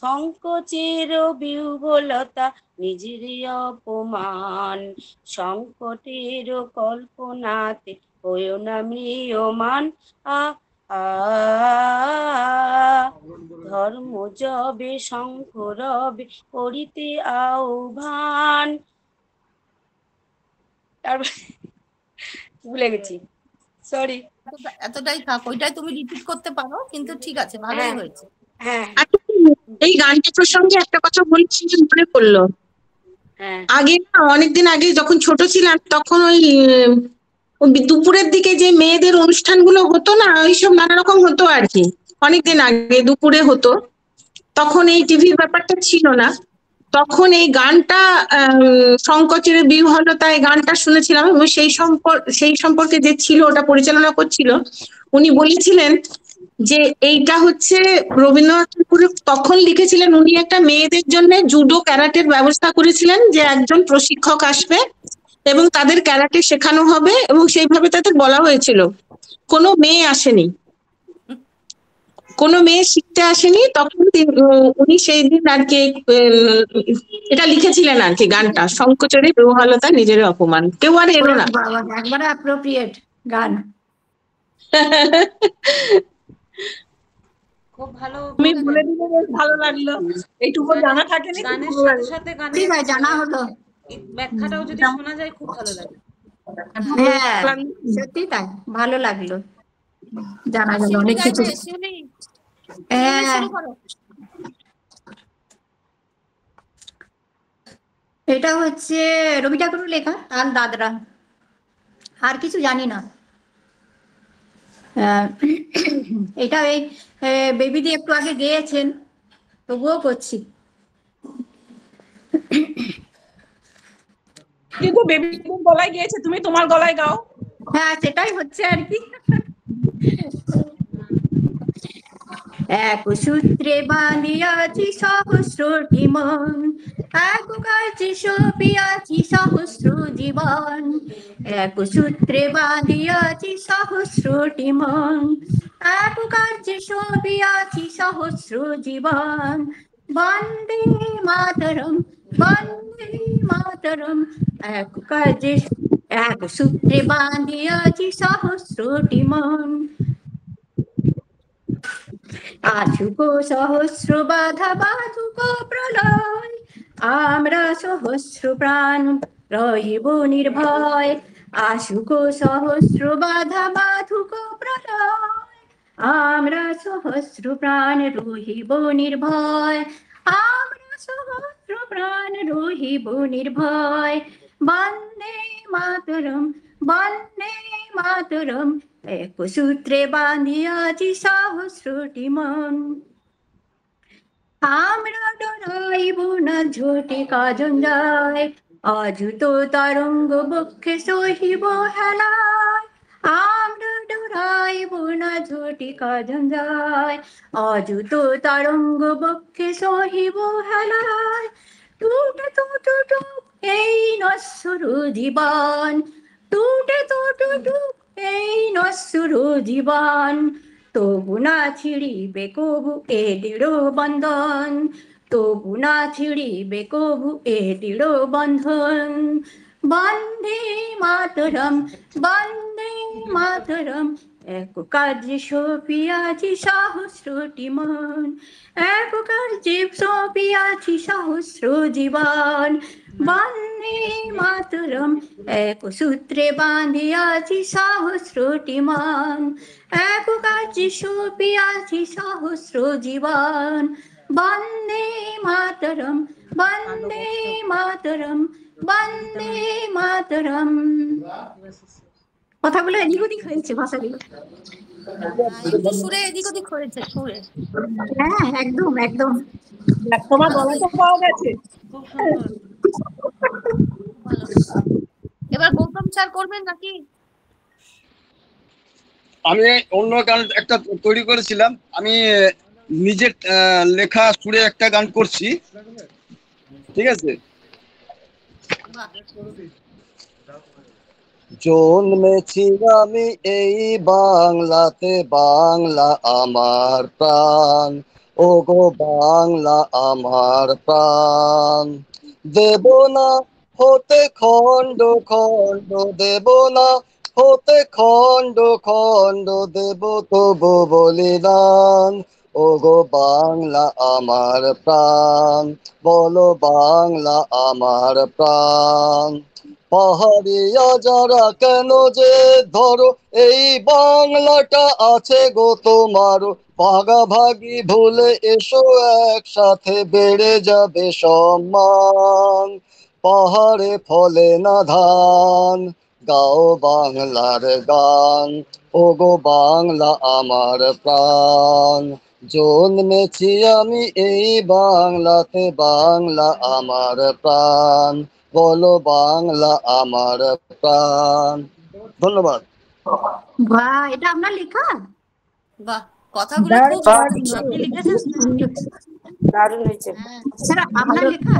সংকোচের বিহ্বলতা, নিজের অপমান, সংকটের কল্পনাতে হয়েও না ম্রিয়মান। ধর্ম যবে শঙ্খ রবে করিতে আহ্বান। ভুলে গেছি, সরি। এতটাই থাক, ওইটাই তুমি রিপিট করতে পারো, কিন্তু ঠিক আছে, ভালোই হয়েছে। হ্যাঁ, এই গানটা প্রসঙ্গে একটা কথা বলছি, মনে পড়লো। আগে না, অনেকদিন আগে যখন ছোট ছিলাম, তখন ওই দুপুরের দিকে যে মেয়েদের অনুষ্ঠানগুলো হতো না, ওইসব নানা রকম হতো আর কি, অনেকদিন আগে দুপুরে হতো, তখন এই টিভির ব্যাপারটা ছিল না। তখন এই গানটা সংকোচের বিহ্বলতা, এই গানটা শুনেছিলাম, এবং সেই সম্পর্কে যে ছিল, ওটা পরিচালনা করছিল, উনি বলেছিলেন যে এইটা হচ্ছে রবীন্দ্রনাথ ঠাকুর তখন লিখেছিলেন। উনি একটা মেয়েদের জন্য জুডো ক্যারাটের ব্যবস্থা করেছিলেন, যে একজন প্রশিক্ষক আসবে এবং তাদের ক্যারাটে শেখানো হবে, এবং সেইভাবে তাদের বলা হয়েছিল। কোনো মেয়ে আসেনি, কোনো মেয়ে শিখতে আসেনি। তখন উনি সেই দিন আর কি এটা লিখেছিলেন আর কি, গানটা সংকোচের বিহ্বলতা, নিজের অপমান, কেউ আর এলো না। একবারে অ্যাপ্রোপ্রিয়েট গান। খুব ভালো, তুমি বলে দিলে বেশ ভালো লাগলো, এইটুকু জানা থাকে না, গানের সাথে সাথে গানের জানা হলো, ব্যাখ্যাটাও যদি শোনা যায় খুব ভালো লাগে। হ্যাঁ সত্যি তাই, ভালো লাগলো, জানা গেল অনেক কিছু। এটা হচ্ছে রবি ঠাকুরের লেখা আর দাদরা, আর কিছু জানি না। এটা এই বেবিদি একটু আগে গেয়েছেন, তবুও করছি। কিন্তু বেবি গলায় গিয়েছে, তুমি তোমার গলায় গাও। হ্যাঁ সেটাই হচ্ছে আর কি। এক সূত্রে বাঁধিয়াছি সহস্রটি মন, এক কার্যে সপিয়াছি সহস্র জীবন। এক সূত্রে বাঁধিয়াছি সহস্রটি মন, এক কার্যে সপিয়াছি সহস্র জীবন। বন্দে মাতরম, বন্দে মাতরম। এক কার্যে, এক সূত্রে বাঁধিয়াছি সহস্রটি মন, আসুক সহস্র বাধা বাধুক প্রলয়, আমরা সহস্র প্রাণ রহিব নির্ভয়। আসুক সহস্র বাধা বাধুক প্রলয়, আমরা সহস্র প্রাণ রহিব নির্ভয়। আমরা সহস্র প্রাণ রহিব নির্ভয়। বন্দে মাতরম, বন্দে মাতরম। এক সূত্রে বাঁধিয়াছি সহস্রটি মন, আমরা ডরাইব না ঝটিকা ঝঞ্ঝায়, অযুত তরঙ্গ বক্ষে সহিব হেলায়। আমরা ডরাইব না ঝটিকা ঝঞ্ঝায়, অযুত তরঙ্গ বক্ষে সহিব হেলায়। টুটে টুটু টুক এই নশ্বর জীবন, টুটে টুটু টুক এই নশ্বর জীবন। তবু না ছিড়িবে কবু এ দৃঢ় বন্ধন, তবু না ছিড়িবে কবু এ দৃঢ় বন্ধন। বন্দে মাতরম, বন্দে মাতরম। এক কার্যে সপিয়াছি সহস্রটি মন, এক কার্যে সপিয়াছি সহস্র জীবন। বন্দে বন্দে মাতরম। এক সূত্রে বাঁধিয়াছি সহস্রটি মান, এক কার্যে সপিয়াছি সহস্র জীবন। বন্দে মাতরম, বন্দে মাতরম, বন্দে মাতরম। কথাগুলো এদিক ওদিক হয়েছে, ভাষাগুলো। একটু সুরে এদিক ওদিক হয়েছে, সুরে। হ্যাঁ, একদম একদম। তোমার গলাটা পাওয়া গেছে। খুব সুন্দর। ভালো। এবার গৌতম স্যার করবেন নাকি? আমি অন্য গান একটা তৈরি করেছিলাম, আমি নিজের লেখা সুরে একটা গান করছি, ঠিক আছে? জন্মেছি আমি এই বাংলাতে, বাংলা আমার প্রাণ, ও গো বাংলা আমার প্রাণ। দেব না হতে খণ্ড খণ্ড, দেব না হতে খণ্ড খণ্ড, দেব তবু বলিদান, ও গো বাংলা আমার প্রাণ, বলো বাংলা আমার প্রাণ। পাহাড়িয়া যারা কেন যে ধরো, এই বাংলাটা আছে গো তোমারও, ভাগাভাগি ভুলে এসো একসাথে, বেড়ে যাবে সম্মান। পাহাড়ে ফলে না ধান, গাও বাংলার গান, ও গো বাংলা আমার প্রাণ। জন্মেছি আমি এই বাংলাতে, বাংলা আমার প্রাণ, বলো বাংলা আমার প্রাণ। ধন্যবাদ। বাহ, এটা আপনার লেখা? বাহ, কথাগুলো খুব আপনি লিখেছেন? দারুণ হয়েছে। স্যার, আপনার লেখা?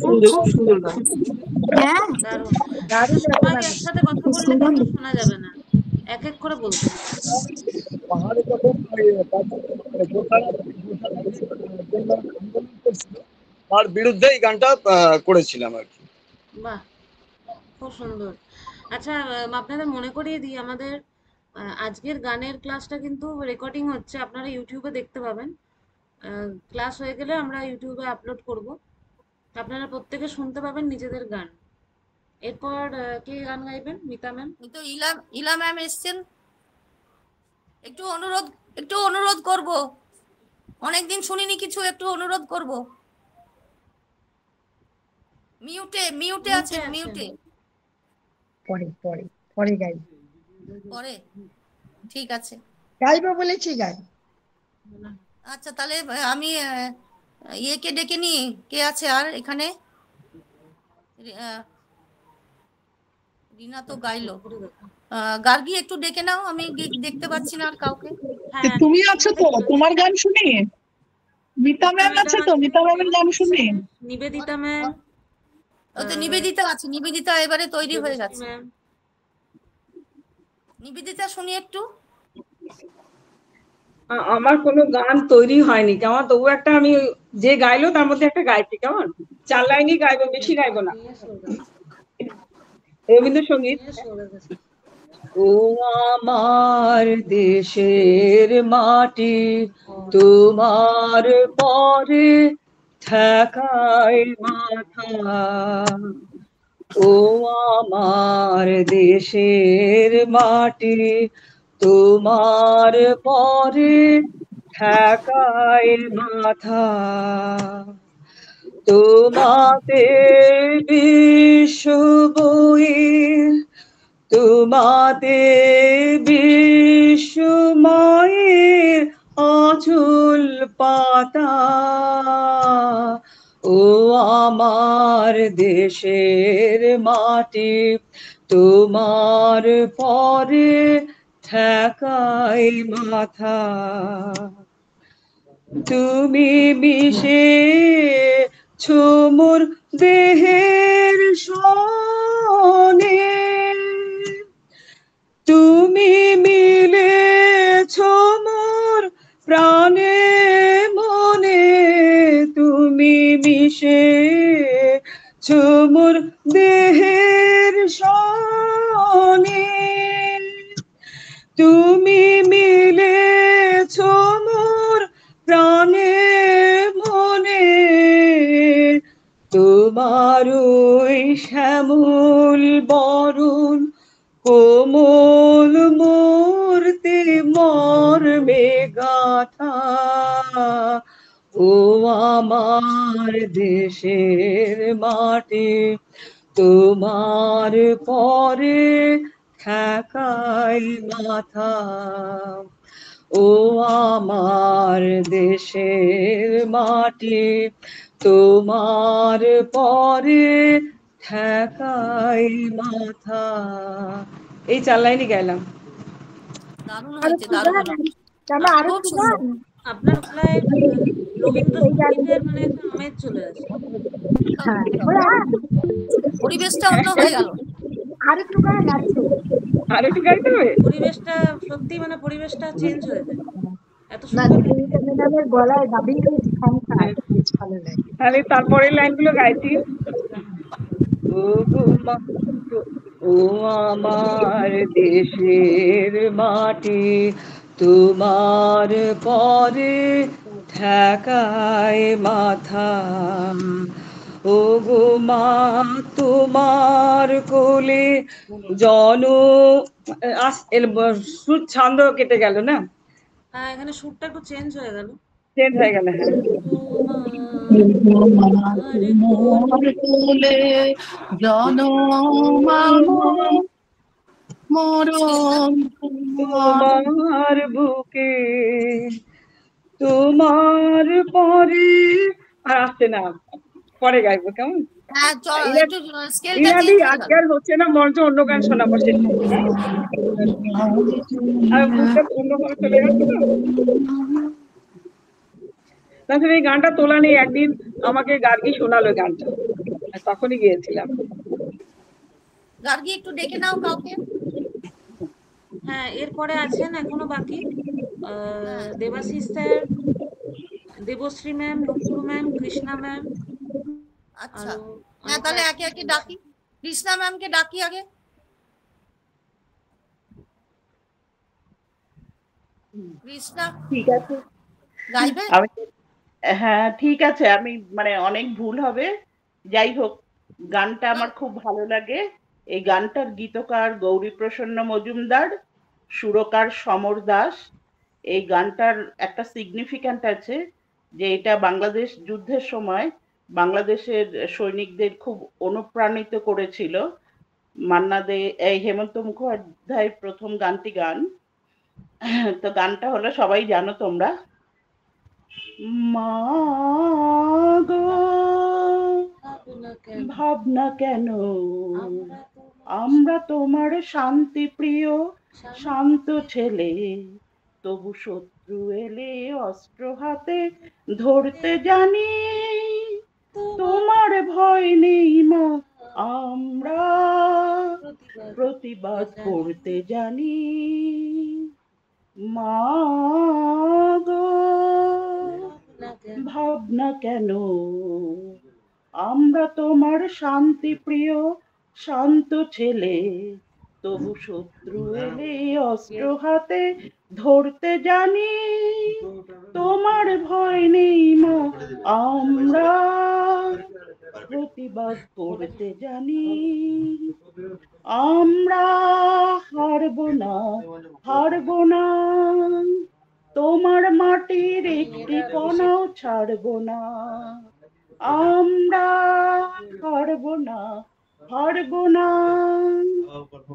খুব সুন্দর গান। হ্যাঁ, দারুণ। সবাই একসাথে কথা বললে কিন্তু শোনা যাবে না, এক এক করে বলতে হবে। পাহাড়ে যখন তার বিরুদ্ধে এই গানটা করেছিলাম আর কি। বাহ, খুব সুন্দর। আচ্ছা, আপনাদের মনে করিয়ে দিই, আমাদের আজকের গানের ক্লাসটা কিন্তু রেকর্ডিং হচ্ছে, আপনারা ইউটিউবে দেখতে পাবেন। ক্লাস হয়ে গেলে আমরা ইউটিউবে আপলোড করব, আপনারা প্রত্যেকে শুনতে পাবেন নিজেদের গান। এরপর কে গান গাইবেন? মিতা ম্যাম। তো ইলা ম্যাম এসছেন, একটু অনুরোধ করব, অনেকদিন শুনিনি কিছু, একটু অনুরোধ করব। মিউটে আছেন, মিউটে। পরে পরে পরে গাই, পরে, ঠিক আছে। গাইবো বলেছি, গাই। আচ্ছা, তাহলে আমি ইয়েকে ডেকে নি, কে আছে আর এখানে? রিনা তো গাইলো। গার্গী একটু ডেকে নাও, আমি দেখতে পাচ্ছি না আর কাউকে। তুমি আছো তো, তোমার গান শুনি। মিতা ম্যাম আছে তো, মিতা ম্যামের গান শুনি। নিবেদিতা ম্যাম। ও তো নিবেদিতা আছে, নিবেদিতা এবারে তৈরি হয়ে গেছে। নিবেদিতা শুনি একটু। আমার কোনো গান তৈরি হয়নি, কেমন? তবু একটা আমি যে গাইলো তার মধ্যে একটা গাইছি, কেমন? 4 লাইনই গাইবো, বেশি গাইবো না। রবীন্দ্রসঙ্গীত। ও আমার দেশের মাটি, তোমার পরে ঠেকায় মাথা, ও আমার দেশের মাটি, তোমার পরে ঠেকায় মাথা। তোমাতে বিশ্ব বয়ে, তোমাতে বিশ্বময়ের আঁচল পাতা, ও আমার দেশের মাটি, তোমার পরে ঠেকাই মাথা। তুমি মিশে মোর দেহের সনে, তুমি মিলেছ মোর প্রাণে মনে, তুমি মিশে মোর দেহের সনে, তুমি মিলেছ মোর প্রাণে মনে, তুমি তোমার ওই শ্যামল বরণ কোমল মূর্তি মর্মে গাথা, ও আমার দেশের মাটি তোমার পরে ঠেকাই মাথা, ও আমার দেশের মাটি তোমার পরে ঠেকাই মাথা। এই 4 লাইনই গেলাম। দারুণ হয়েছে, দারুণ। খুব সুন্দর। আপনার গলায় রবীন্দ্রসঙ্গীতের মানে একটা আমেজ চলে আসে। পরিবেশটা অন্য হয়ে গেল। আরেকটু গান আছে, আরেকটু গাইতে হবে। পরিবেশটা সত্যি মানে পরিবেশটা চেঞ্জ হয়ে যায়। এত না সুন্দর ম্যাডামের গলায় ডাবিংয়ের সংখ্যা বেশ ভালো লাগে। তাহলে তারপরের লাইনগুলো গাইছি। ও গো মা, ও আমার দেশের মাটি তোমার পরে ঠেকায় মাথা, ও গো মা তোমার কোলে জন সুর ছন্দ কেটে গেল না? হ্যাঁ, এখানে সুরটা একটু চেঞ্জ হয়ে গেল। চেঞ্জ হয়ে গেল। হ্যাঁ, তোমার বুকে তোমার পরে আর আসছে না, পরে গাইবো কেমন? আজকে আর হচ্ছে না, মঞ্চ অন্য গান শোনাবো। অন্যভাবে চলে যাচ্ছে তো। তাছাড়া এই গানটা তোলা নেই, একদিন আমাকে গার্গী শোনালো গানটা, তখনই গিয়েছিলাম। গার্গী একটু ডেকে নাও কাউকে। হ্যাঁ, এরপরে আছেন এখনো বাকি দেবাশিস স্যার, দেবশ্রী ম্যাম, নুপুর ম্যাম, কৃষ্ণা ম্যাম। আচ্ছা, হ্যাঁ তাহলে একে একে ডাকি। কৃষ্ণা ম্যামকে ডাকি আগে। কৃষ্ণা ঠিক আছে, গাইবে? হ্যাঁ ঠিক আছে। আমি মানে অনেক ভুল হবে, যাই হোক গানটা আমার খুব ভালো লাগে। এই গানটার গীতকার গৌরীপ্রসন্ন মজুমদার, সুরকার সমর দাস। এই গানটার একটা সিগনিফিক্যান্ট আছে যে এটা বাংলাদেশ যুদ্ধের সময় বাংলাদেশের সৈনিকদের খুব অনুপ্রাণিত করেছিল। মান্না দে, এই হেমন্ত মুখোপাধ্যায় প্রথম গানটি গান। তো গানটা হলো, সবাই জানো তোমরা, মা গো ভাবনা কেন আমরা তোমার শান্তি প্রিয় শান্ত ছেলে, তবু শত্রু এলে অস্ত্র হাতে ধরতে জানি, তোমার ভয় নেই মা আমরা প্রতিবাদ করতে জানি, মা গো ভাবনা কেন আমরা তোমার শান্তি প্রিয় শান্ত ছেলে, তবু শত্রু এলে অস্ত্র হাতে ধরতে জানি, তোমার ভয় নেই মা আমরা প্রতিবাদ করতে জানি, আমরা হারবো না হারবো না, তোমার মাটির একটি কণাও ছাড়বো না, আমরা হারবো না হারবো না,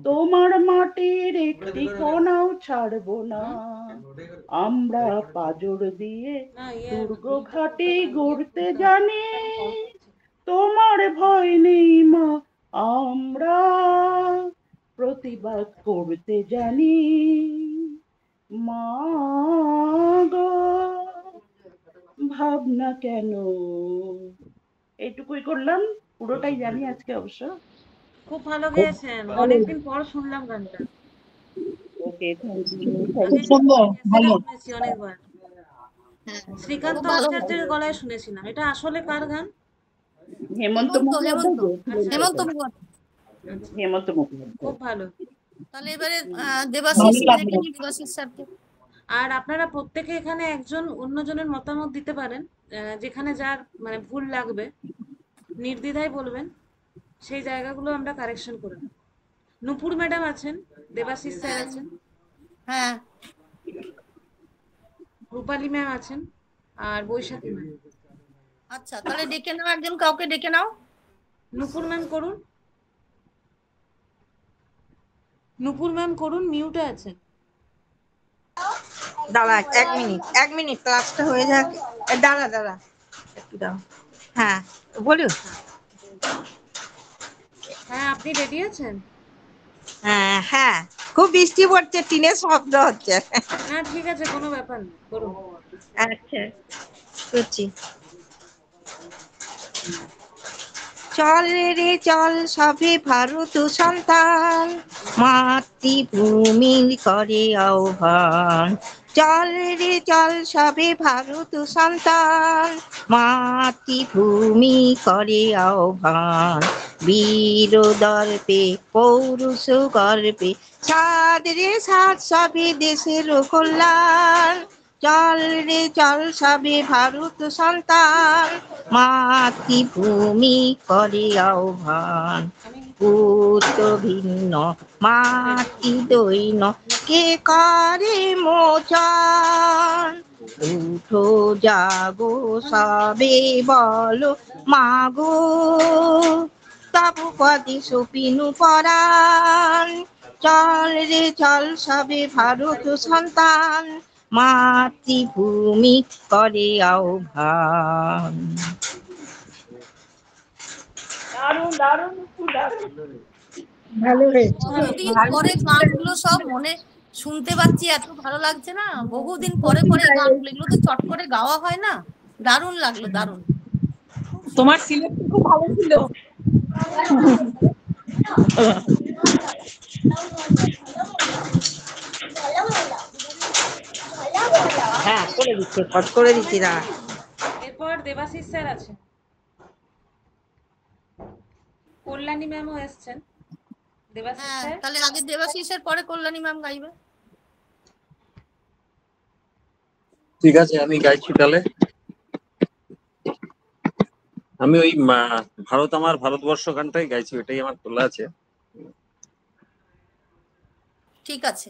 তোমার মাটির একটি কণাও ছাড়বো না, আমরা পাজর দিয়ে দুর্গ ঘাটি গড়তে জানি, তোমার ভয় নেই মা আমরা প্রতিবাদ করতে জানি, মা গো ভাবনা কেন। এইটুকুই করলাম, পুরোটাই জানি আজকে অবশ্য। খুব ভালো গেয়েছেন, অনেকদিন পর শুনলাম গানটা। ওকে, শুনেছি অনেকবার, শ্রীকান্ত আচার্যের গলায় শুনেছিলাম। এটা আসলে কার গান? হেমন্ত মুখোপাধ্যায়। খুব ভালো। তাহলে এবারে দেবাশিস স্যারকে। আর আপনারা প্রত্যেকে এখানে একজন অন্যজনের মতামত দিতে পারেন, যেখানে যার মানে ভুল লাগবে নির্দ্বিধায় বলবেন, সেই জায়গাগুলো আমরা কারেকশন করে নেব। নূপুর ম্যাডাম আছেন, দেবাশিস স্যার আছেন, হ্যাঁ, রূপালী ম্যাম আছেন, আর বৈশাখী ম্যাম। আচ্ছা তাহলে ডেকে নাও, একজন কাউকে ডেকে নাও। নূপুর ম্যাম করুন, নূপুর ম্যাম করুন, মিউটে আছেন। দাঁড়া 1 মিনিট ক্লাসটা হয়ে যাক। দাঁড়া একটু দাঁড়া। হ্যাঁ বলুন। হ্যাঁ, আপনি রেডি আছেন? হ্যাঁ, খুব বৃষ্টি পড়ছে, টিনের শব্দ হচ্ছে। না ঠিক আছে, কোনো ব্যাপার না, করুন। আচ্ছা করছি। চল রে চল সবে ভারত সন্তান, মাতৃভূমির করে আহ্বান। চল রে চল সবে ভারত সন্তান, মাতৃভূমি করে আহ্বান। বীর দর্পে পৌরুষ গর্বে, সাদ রে সাদ সবে দেশের কল্যাণ। চল রে চল সবে ভারত সন্তান, মাতৃভূমি করে আহ্বান। পুত্র ভিন্ন মাতৃ দৈন্য, কে করে মোচন। উঠো জাগো সবে বলো মাগো, তব পদে সুপিনু পরাণ। চল রে চল সবে ভারত সন্তান, মাতৃভূমি করে আহ্বান। ভালো হয়েছে। বহুদিন পরে গানগুলো সব মনে শুনতে পাচ্ছি, এত ভালো লাগছে না। বহুদিন পরে পরে এই গানগুলো, এগুলো তো চট করে গাওয়া হয় না। দারুণ লাগলো, দারুণ। তোমার সিলেক্ট খুব ভালো ছিল। হ্যাঁ করে দিচ্ছি, কট করে দিচ্ছি। দাঁড়া। এরপর দেবাশিস স্যার আছেন, কল্যাণী ম্যামও এসছেন। দেবাশিস স্যার, তাহলে আগে দেবাশিসের পরে কল্যাণী ম্যাম গাইবে। ঠিক আছে, আমি গাইছি তাহলে। আমি ওই ভারত আমার ভারতবর্ষ গানটাই গাইছি, ওটাই আমার তোলা আছে। ঠিক আছে।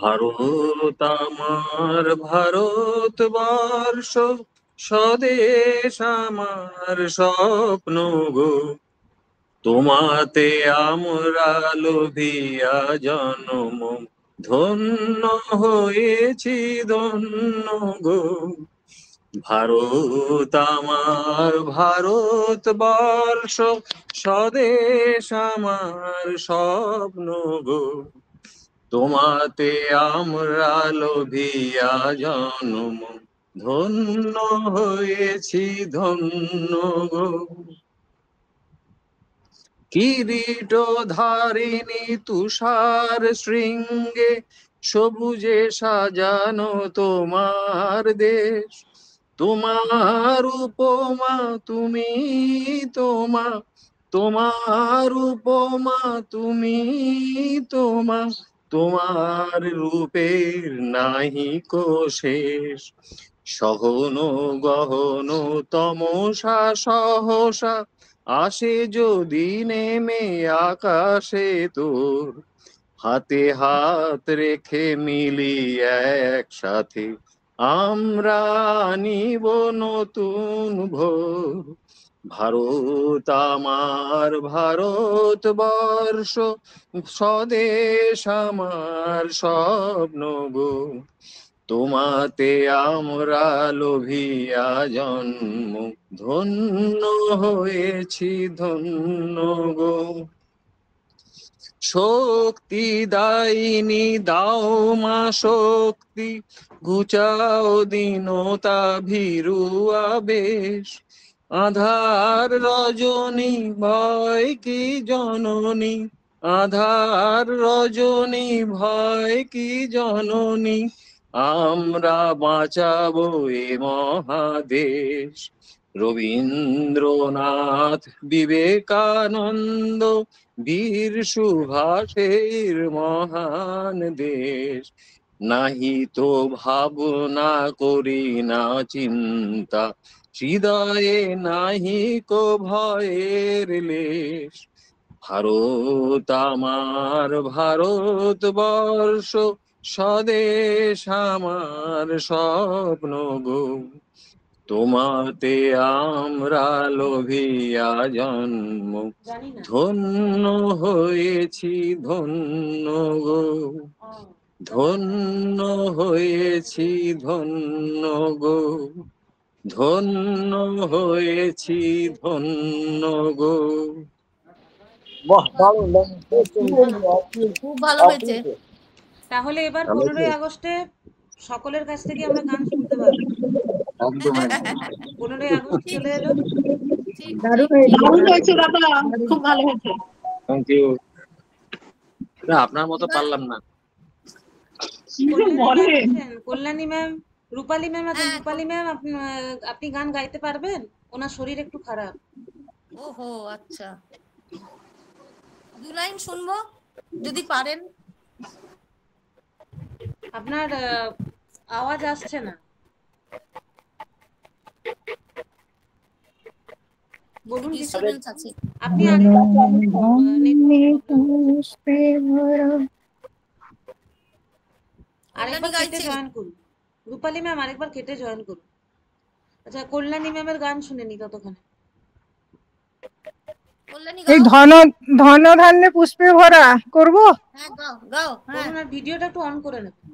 ভারত আমার ভারতবর্ষ, স্বদেশ আমার স্বপ্ন গো। তোমাতে আমরা লোভিয়া জন্ম, ধন্য হয়েছি ধন্য গো। ভারত আমার ভারতবর্ষ, স্বদেশ আমার স্বপ্ন গো। তোমাতে আমরা লোভিয়া জন্ম, ধন্য হয়েছি ধন্য গো। কিরীট ধারিণী তুষার শৃঙ্গে, সবুজে সাজানো তোমার দেশ। তোমার উপমা তুমি তোমা, তোমার উপমা তুমি তোমা, তোমার রূপের নাহিকো শেষ। সহন গহন তমসা সহসা, আসে যদি নেমে আকাশে তোর। হাতে হাত রেখে মিলি একসাথে, আমরা আনিব নতুন ভোর। ভারত আমার ভারতবর্ষ, স্বদেশ আমার স্বপ্ন গো। তোমাতে আমরা লোভিয়া জন্ম, ধন্য হয়েছি ধন্য গো। শক্তি দায়িনী দাও মা শক্তি, ঘুচাও দীনতা ভীরু আবেশ। আধার রজনী ভয় কি জননী, আধার রজনী ভয় কি জননী। আমরা বাঁচাবো এ মহাদেশ। রবীন্দ্রনাথ বিবেকানন্দ, বীর সুভাষের মহান দেশ। নাহি তো ভাবনা করি না চিন্তা, হৃদয়ে নাহি কো ভয়ের লেশ। ভারত আমার ভারতবর্ষ, স্বদেশ আমার স্বপ্ন গো। তোমাতে আমরা লোভিয়া জন্ম, ধন্য হয়েছি ধন্য গো। ধন্য হয়েছি ধন্য গো, ধন্য হয়েছি ধন্য গো। খুব ভালো হয়েছে। তাহলে এবার 15ই আগস্টে সকলের কাছ থেকে আমরা গান শুনতে পারবো। 15ই আগস্ট চলে এলো। দারুণ হয়েছে দাদা, খুব ভালো হয়েছে। Thank you. আপনার মতো পারলাম না। কল্যাণী ম্যাম, রূপালী ম্যাম আছেন। রূপালী ম্যাম আপনি গান গাইতে পারবেন? ওনার শরীর একটু খারাপ। ওহো আচ্ছা, 2 লাইন শুনবো যদি পারেন। আপনার আওয়াজ আসছে না। বলুন ডিস্টারবেন্স আছে। আপনি আরেকবার কেটে জয়েন করুন। রূপালী ম্যাম আরেকবার কেটে জয়েন করুন। আচ্ছা, কল্যাণী ম্যামের গান শুনে নি ততক্ষণে। এই ধন ধান্যে পুষ্পে ভরা করব। হ্যাঁ গাও গাও। হ্যাঁ, আর ভিডিওটা একটু অন করে নেবেন।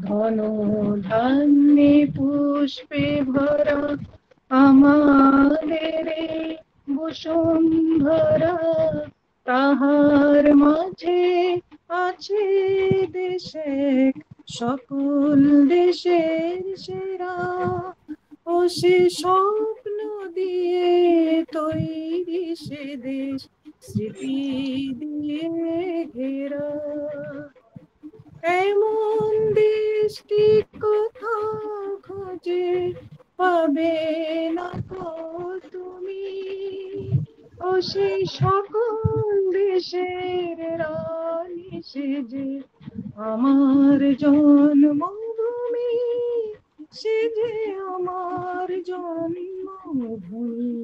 ধন ধান্যে পুষ্পে ভরা আমাদের বসুন্ধরা, তাহার মাঝে আছে দেশে সকল দেশের সেরা। ও সে স্বপ্ন দিয়ে তৈরি সে দেশ, স্মৃতি দিয়ে ঘেরা। এমন দেশটি কোথাও খোঁজে পাবে না কো তুমি। ও সেই সকল দেশের রানী সেজে আমার জন্মভূমি, সেজে আমার জন্মভূমি,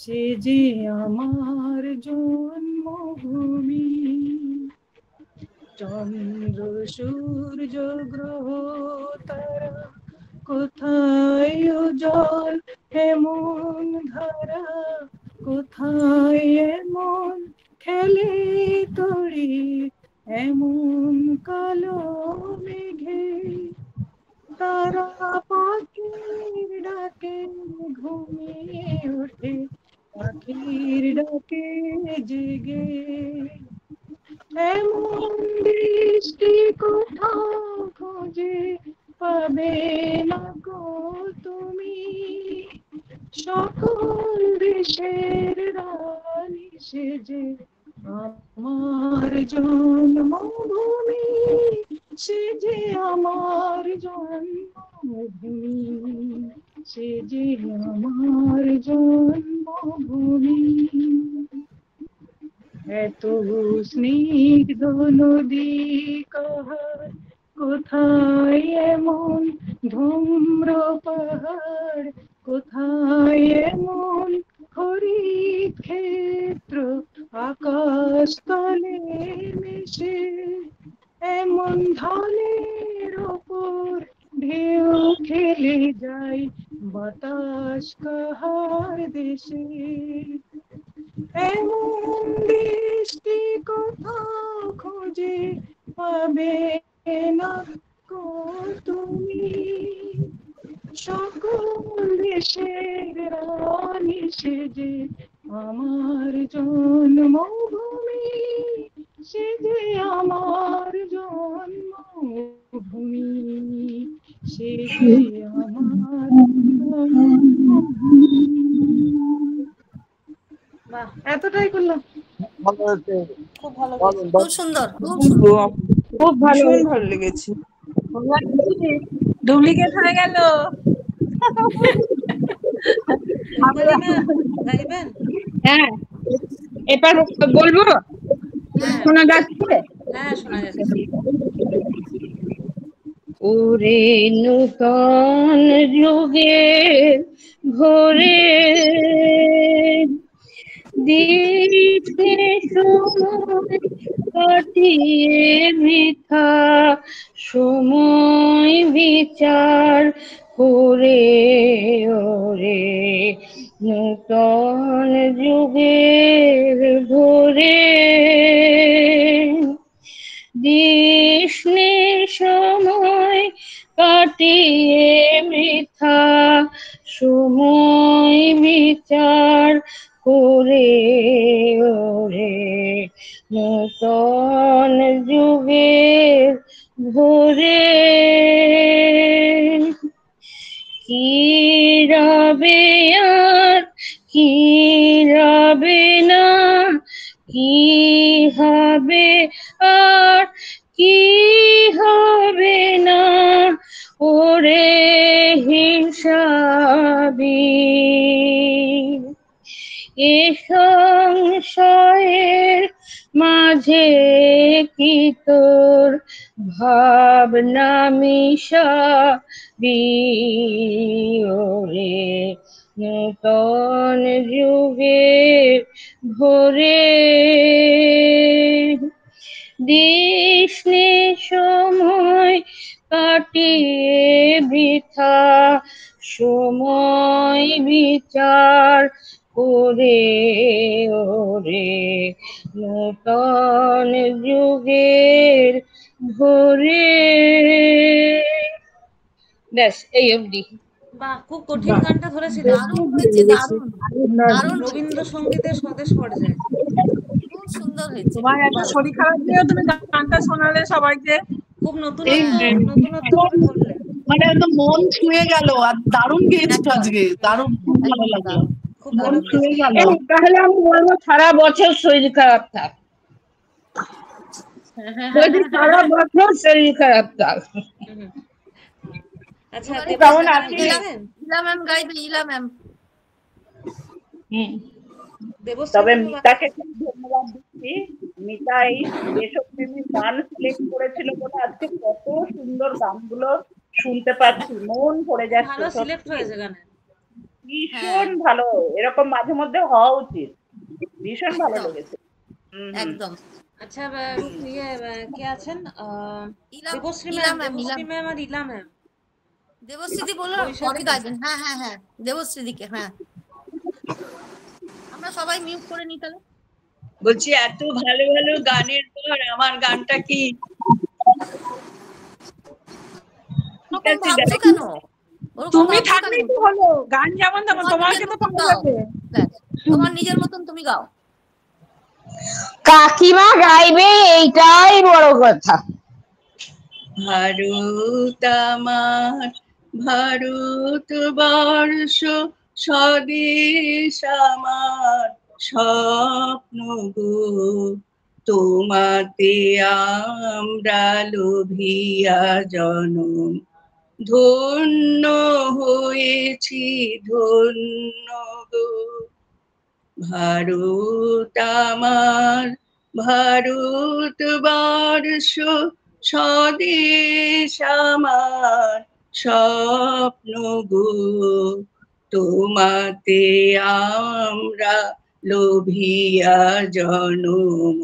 সেজে আমার জন্মভূমি। চন্দ্র সূর্য গ্রহ তারা কোথায় উজ্জ্বল এমন ধারা, কোথায় এমন খেলে তড়ি এমন কালো মেঘে। তারা পাখির ডাকে ঘুমিয়ে ওঠে, পাখির ডাকে জেগে। এমন দৃষ্টি কোথাও খুঁজে পাবে না গো তুমি। সকল দেশের রানী সেজে আমার জন্মভূমি, সেজে আমার জন্মভূমি, সেজে আমার জন্মভূমি। এত স্নিগ্ধ নদী কাহার, কোথায় এমন ধূম্র পাহাড়, কোথায় এমন হরিত ক্ষেত্র আকাশ তলে মিশে। এমন ঢালের ওপর ঢেউ খেলে যায় বাতাস কাহার দেশে। এমন দৃষ্টি কোথাও খুঁজে পাবে না গো তুমি। সকল দেশের রানী সেজে আমার জন্মভূমি, সেজে আমার জন্মভূমি, সেজে আমার জন্মভূমি। এতটাই করলাম। খুব ভালো, খুব সুন্দর, খুব ভালো, ভালো লেগেছে। ডুপ্লিকেট হয়ে গেল। গাইবেন? হ্যাঁ, এবার বলবো, শোনা যাচ্ছে? হ্যাঁ, শোনা যাচ্ছে। ওরে নূতন যুগে ভোরে দিতে সময় কাটিয়ে বৃথা সময় বিচার করে ওরে নূতন যুগের ভোরে দিশনে সময় কাটিয়ে বৃথা সময় বিচার করে ওরে নূতন যুগের ভোরে কি রবে আর কি রবে না, কি হবে আর কি হবে না ওরে হিসাবি এ সংশয়ের মাঝে কি তোর ভাবনা মিশাবি ওরে নূতন যুগের ভোরে দিশনে সময় কাটিয়ে বৃথা সময় বিচার করে ওরে নূতন যুগের ভোরে। ব্যাস এই অবধি। বাহ, খুব কঠিন গানটা ধরেছিলেন। রবীন্দ্রসঙ্গীতের স্বদেশ পর্যায়ে খুব সুন্দর হয়েছে। তোমার এত শরীর খারাপ দিয়েও তুমি গানটা শোনালে সবাইকে, খুব নতুনত্ব ধরলে, মানে একদম মন ছুঁয়ে গেল। আর দারুণ গেয়েছো আজকে, দারুণ, খুব ভালো লাগলো, খুব মন ছুঁয়ে গেল। তাহলে আমি বলবো সারা বছর শরীর খারাপ থাক, সারা বছর শরীর খারাপ থাক। আচ্ছা, কেমন আছেন? ইলা ম্যাম গাইবে, ইলা ম্যাম। তবে মিতাকে খুব ধন্যবাদ দিচ্ছি। মিতা এই দেশপ্রেমী গান সিলেক্ট করেছিল বলে আজকে কত সুন্দর গানগুলো শুনতে পাচ্ছি, মন ভরে যাচ্ছে। ভালো সিলেক্ট হয়েছে গানে, ভীষণ ভালো। এরকম মাঝে মধ্যে হওয়া উচিত, ভীষণ ভালো লেগেছে একদম। আচ্ছা, কে আছেন? দেবশ্রী ম্যাম আর ইলা ম্যাম। দেবশ্রীদি বললো পরে গাইবেন। হ্যাঁ হ্যাঁ হ্যাঁ, দেবশ্রীদিকে। হ্যাঁ, আমরা সবাই মিউট করে নিই তাহলে। বলছি এত ভালো ভালো গানের পর আমার গানটা কি কেন? তুমি থাকলেই তো হলো, গান যেমন তেমন, তোমাকে তো ভালো লাগে। তোমার নিজের মতন তুমি গাও। কাকিমা গাইবে এইটাই বড় কথা। ভারত আমার ভারতবর্ষ স্বদেশ আমার স্বপ্ন গো, তোমাতে আমরা লোভিয়া জনম ধন্য হয়েছি ধন্য গো। ভারত আমার ভারতবর্ষ স্বদেশ আমার স্বপ্ন গো, তোমাতে আমরা লোভিয়া জনম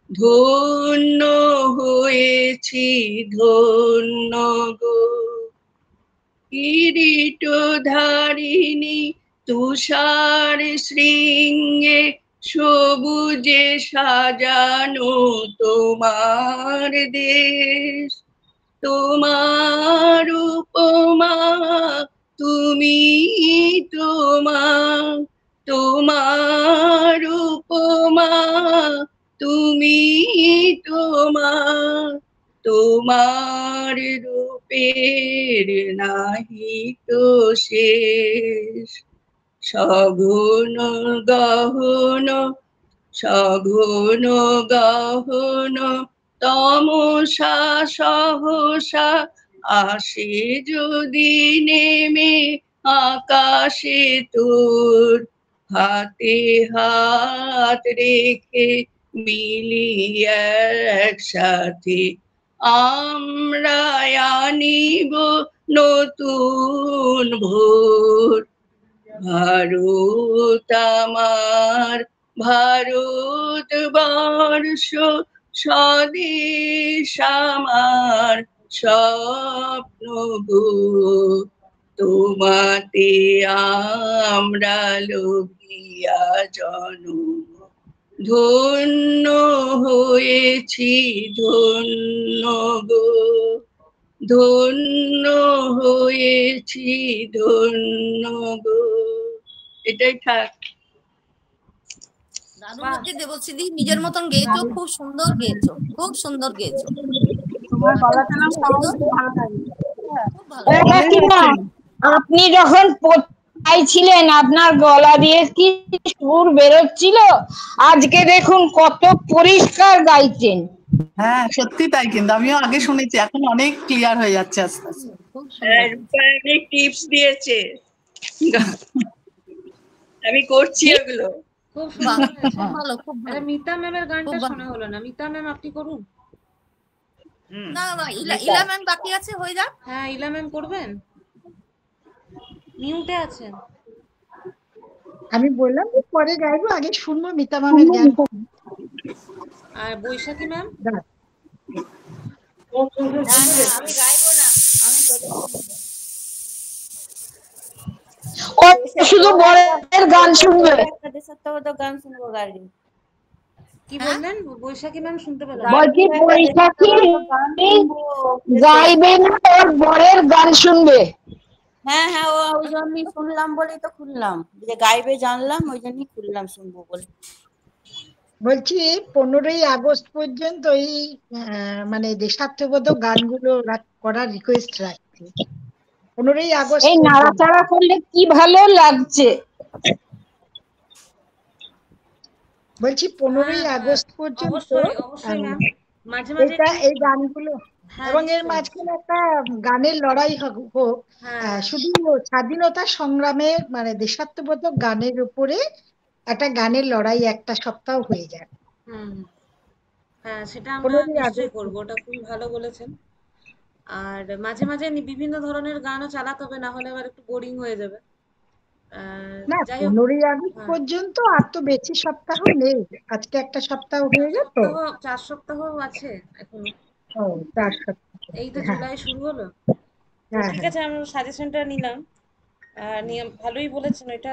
ধন্য হয়েছি ধন্য গো। কিরীট ধারিণী তুষার শৃঙ্গে সবুজে সাজানো তোমার দেশ, তোমার উপমা তুমি তোমার উপমা তুমি তোমার রূপের নাহি তো শেষ। সঘন গহন তমসা সহসা আসে যদি নেমে আকাশে তোর, হাতে হাত রেখে মিলি একসাথে আমরা আনিব নতুন ভোর। ভারত আমার ভারতবর্ষ, স্বদেশ আমার স্বপ্ন গো, তোমাতে আমরা লভিয়া জনম, ধন্য হয়েছি ধন্য গো, ধন্য হয়েছি ধন্য গো। এটাই থাক। দারুণ হচ্ছে দেবশ্রী, নিজের মতন গেয়েছো, খুব সুন্দর গেয়েছো, খুব সুন্দর গেয়েছো। তোমার গলাটা না সাউন্ড খুব ভালো লাগে। কাকিমা, আপনি যখন গাইছিলেন আপনার গলা দিয়ে কি সুর বেরোচ্ছিল, আজকে দেখুন কত পরিষ্কার গাইছেন। হ্যাঁ সত্যি তাই, কিন্তু আমিও আগে শুনেছি, এখন অনেক ক্লিয়ার হয়ে যাচ্ছে আস্তে আস্তে। অনেক টিপস দিয়েছে, আমি করছি ওগুলো। খুব ভালো, খুব ভালো। মিতা ম্যামের গানটা শোনা হলো না, মিতা ম্যাম আপনি করুন। না ইলা ম্যাম বাকি আছে, হয়ে যাক। হ্যাঁ ইলা ম্যাম করবেন, মিউটে আছেন। আমি বললাম যে পরে গাইবো, আগে শুনবো মিতা ম্যামের গান। আর বৈশাখী ম্যাম? আমি গাইবো না, আমি ও শুধু বরের গান শুনবে। গান শুনবো গাড়ি। কি বললেন বৈশাখী ম্যাম? শুনতে পেলাম। বলছি বৈশাখী গাইবে না, ওর বরের গান শুনবে। হ্যাঁ হ্যাঁ, ওই জন্যই শুনলাম বলেই তো খুললাম, যে গাইবে জানলাম, ওই জন্যই খুললাম শুনবো বলে। বলছি 15ই আগস্ট পর্যন্ত এই মানে দেশাত্মবোধক গানগুলো করার রিকোয়েস্ট রাখছি। 15ই আগস্ট এই নাড়াচাড়া করলে কি ভালো লাগছে। বলছি 15ই আগস্ট পর্যন্ত এই গানগুলো, এবং এর মাঝখানে একটা গানের লড়াই হোক, শুধু স্বাধীনতা সংগ্রামে মানে দেশাত্মবোধক গানের উপরে একটা গানের লড়াই একটা সপ্তাহ হয়ে যায়। হ্যাঁ সেটা আমরা নিশ্চয়ই করবো, ওটা খুব ভালো বলেছেন। আর মাঝে মাঝে বিভিন্ন ধরনের গানও চালাতে হবে, না হলে আবার একটু বোরিং হয়ে যাবে। না 15ই আগস্ট পর্যন্ত আর তো বেশি সপ্তাহ নেই, আজকে একটা সপ্তাহ হয়ে গেল তো, 4 সপ্তাহ আছে এখনো। 4 সপ্তাহ, এই তো জুলাই শুরু হলো। ঠিক আছে, আমরা সাজেশনটা নিলাম, নিয়ে ভালোই বলেছেন। এটা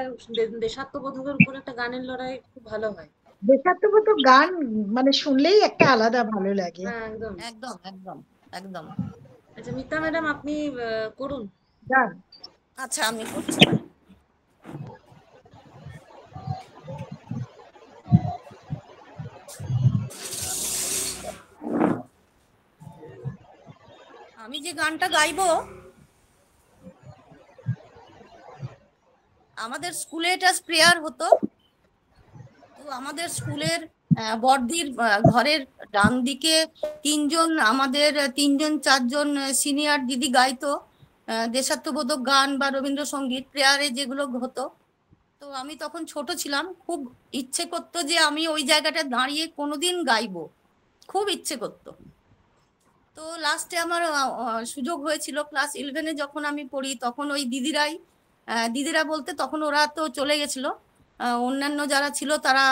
দেশাত্মবোধকের উপর একটা গানের লড়াই খুব ভালো হয়। দেশাত্মবোধক গান মানে শুনলেই একটা আলাদা ভালো লাগে। একদম একদম একদম একদম। আচ্ছা মিতা ম্যাডাম আপনি করুন গান। আচ্ছা আমি করছি। আমি যে গানটা গাইবো, আমাদের স্কুলে এটা প্রেয়ার হতো। তো আমাদের স্কুলের বড়দির ঘরের ডান দিকে আমাদের 3-4জন সিনিয়র দিদি গাইতো দেশাত্মবোধক গান বা রবীন্দ্রসঙ্গীত প্রেয়ারে যেগুলো হতো। তো আমি তখন ছোট ছিলাম, খুব ইচ্ছে করতো যে আমি ওই জায়গাটা দাঁড়িয়ে কোনোদিন গাইবো, খুব ইচ্ছে করতো। তো লাস্টে আমার সুযোগ হয়েছিল ক্লাস 11-এ যখন আমি পড়ি, তখন ওই দিদিরা বলতে তখন ওরা তো চলে গেছিল, অন্যান্য যারা ছিল তারা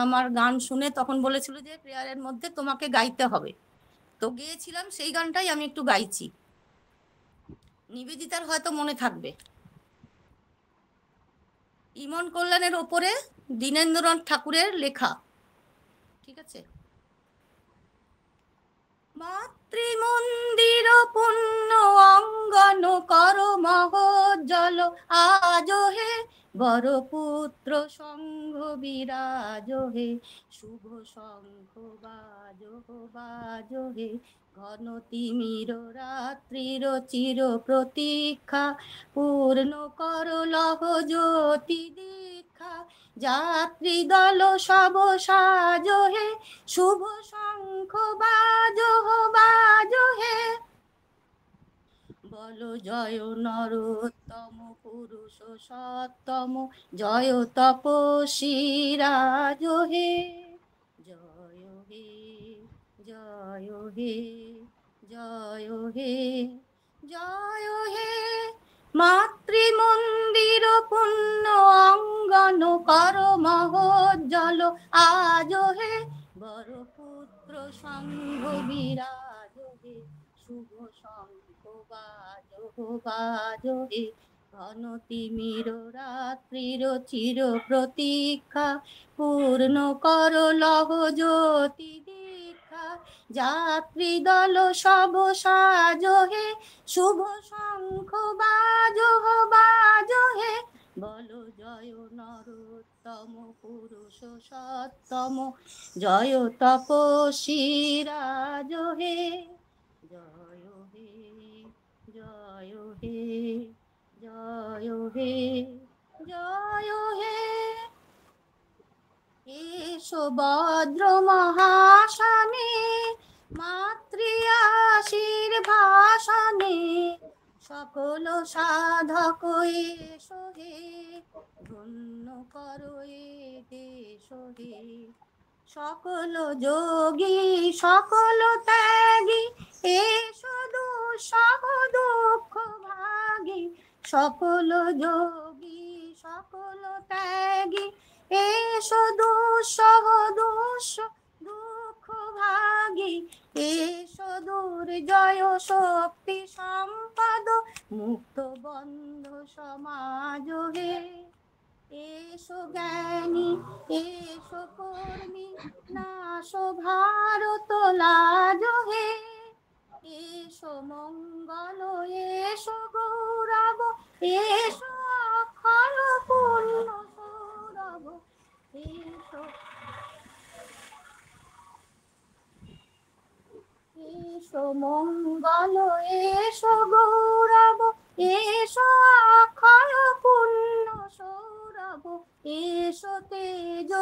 আমার গান শুনে তখন বলেছিল যে প্রেয়ারের মধ্যে তোমাকে গাইতে হবে। তো গেয়েছিলাম, সেই গানটাই আমি একটু গাইছি, নিবেদিতার হয়তো মনে থাকবে। ইমন কল্যাণের ওপরে দীনেন্দ্রনাথ ঠাকুরের লেখা, ঠিক আছে। মাতৃমন্দির পুণ্য অঙ্গন কর মহোজ্জ্বল আজ হে, বরপুত্র সংঘ বিরাজ হে, শুভ শঙ্খ বাজ হে, ঘন তিমির রাত্রির চির প্রতীক্ষা, পূর্ণ কর লহ জ্যোতি দীক্ষা, যাত্রী দল সব সাজ হে, শুভ শঙ্খ বাজ হে, বলো জয় নরোত্তম পুরুষ সত্তম, জয় তপস্বী রাজ হে, জয় হে, জয় হে, জয় হে, জয় হে। মাতৃমন্দির পুণ্য অঙ্গন কর মহোজ্জ্বল আজ হে, বর পুত্র সংঘ বিরাজ হে, শুভ শঙ্খ বাজ বাজ হে। ঘন তিমির রাত্রির চির প্রতীক্ষা, পূর্ণ কর লহ জ্যোতি দীক্ষা, যাত্রী দল সব সাজ হে, শুভ শঙ্খ বাজ বাজ হে। বলো জয় নরোত্তম পুরুষ সত্তম, জয় তপস্বী রাজ হে, জয় হে, জয় হে, জয় হে, জয় হে। এসো বজ্র মহাশনে, মাতৃ আশীর্ভাষণে, সকল সাধক এসো হে, ধন্য করো এ দেশ হে। সকল যোগী সকল ত্যাগী, এসো দুঃসহ দুঃখ ভাগী, সকল যোগী সকল ত্যাগী, এসো দুঃসহ দুঃখ ভাগী, এসো দুর্জয় শক্তি সম্পদ, মুক্ত বন্ধ সমাজ হে। এসো জ্ঞানী এসো কর্মী, নাশো ভারত লাজ হে, এসো মঙ্গল এসো গৌরব, এসো অক্ষর পূর্ণ সৌরভ, এসো এসো মঙ্গল এসো গৌরব, এসো অক্ষর পূর্ণ সৌরভ, এসো তেজ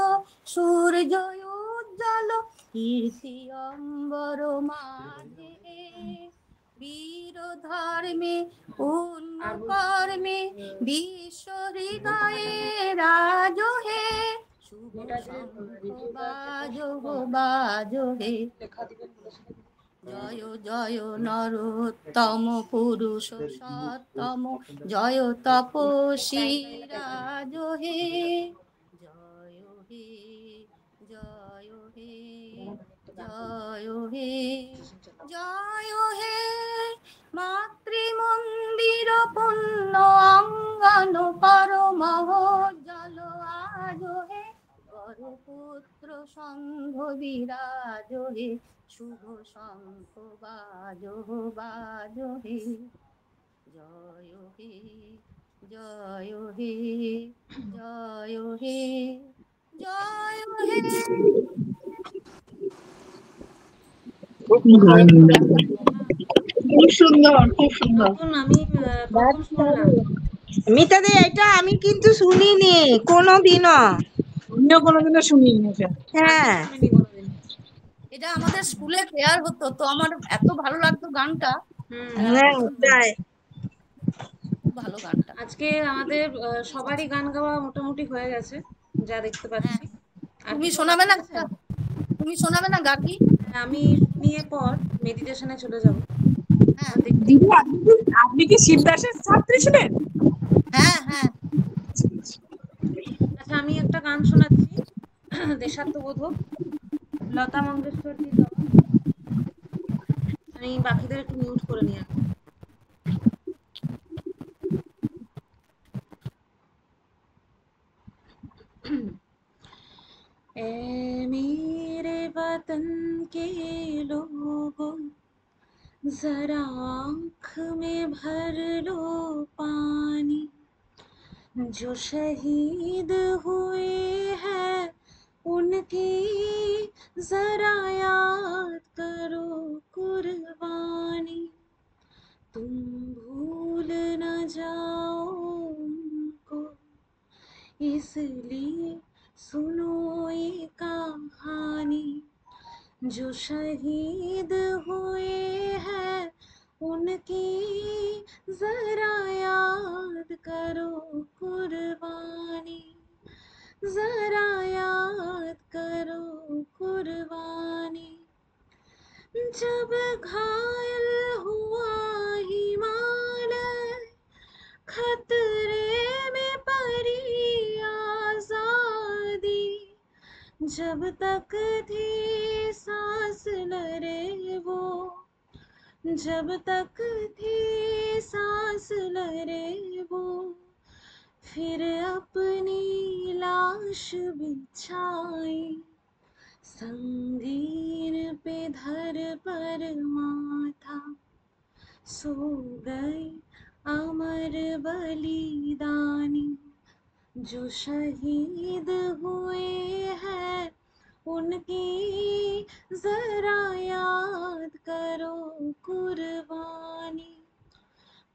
সূর্য উজ্জ্বল, কীর্তি অম্বর মাঝে, বীর ধর্মে পূর্ণ কর্মে, বিশ্ব হৃদয়ে রাজ হে, শুভ শঙ্খ বাজ বাজ হে। জয় জয় নরোত্তম পুরুষ সত্তম, জয় তপস্বী রাজ হে, জয় হে, জয় হে, জয় হে, জয় হে। মাতৃমন্দির পুণ্য অঙ্গন কর মহোজ্জ্বল আজ হে, বর পুত্র সংঘ বিরাজ হে, শুভ শঙ্খ বাজ বাজ হে, জয় হে, জয় হে, জয় হে, জয় হে। খুব সুন্দর, খুব সুন্দর। আমি প্রথম শুনলাম। মিতাদি, এটা আমি কিন্তু শুনিনি কোনোদিনও। আমিও কোনোদিনও শুনিনি এটা। হ্যাঁ, এটা আমাদের স্কুলে প্রেয়ার হতো, তো আমার এত ভালো লাগতো গানটা। হ্যাঁ, তাই। খুব ভালো গানটা। আজকে আমাদের সবারই গান গাওয়া মোটামুটি হয়ে গেছে, যা দেখতে পাচ্ছি। তুমি শোনাবে না? তুমি শোনাবে না গাকি? আমি শুনিয়ে পর মেডিটেশনে চলে যাব। দিদি, আপনি কি শিবদাসের ছাত্রী ছিলেন? হ্যাঁ হ্যাঁ। আচ্ছা, আমি একটা গান শোনাচ্ছি, দেশাত্মবোধক, লতা মঙ্গেশকরজির গাওয়া। আমি বাকিদের একটু মিউট করে নিয়ে আসবো। ऐ मेरे वतन के लोगों, जरा आँख में भर लो पानी, जो शहीद हुए हैं उनकी जरा याद करो कुर्बानी, तुम भूल न जाओ उनको, इसलिए सुनो ये कहानी, जो शहीद हुए हैं उनकी जरा याद करो कुर्बानी, जरा याद करो कुर्बानी। जब घायल हुआ हिमालय, खतरे में पड़ी आजादी, जब तक थी सांस लरे वो, जब तक थी सांस लरे वो, फिर अपनी लाश बिछाई, संगीन पे धर पर माथा, सो गई अमर बलिदानी। जो शहीद हुए हैं उनकी जरा याद करो कुर्बानी,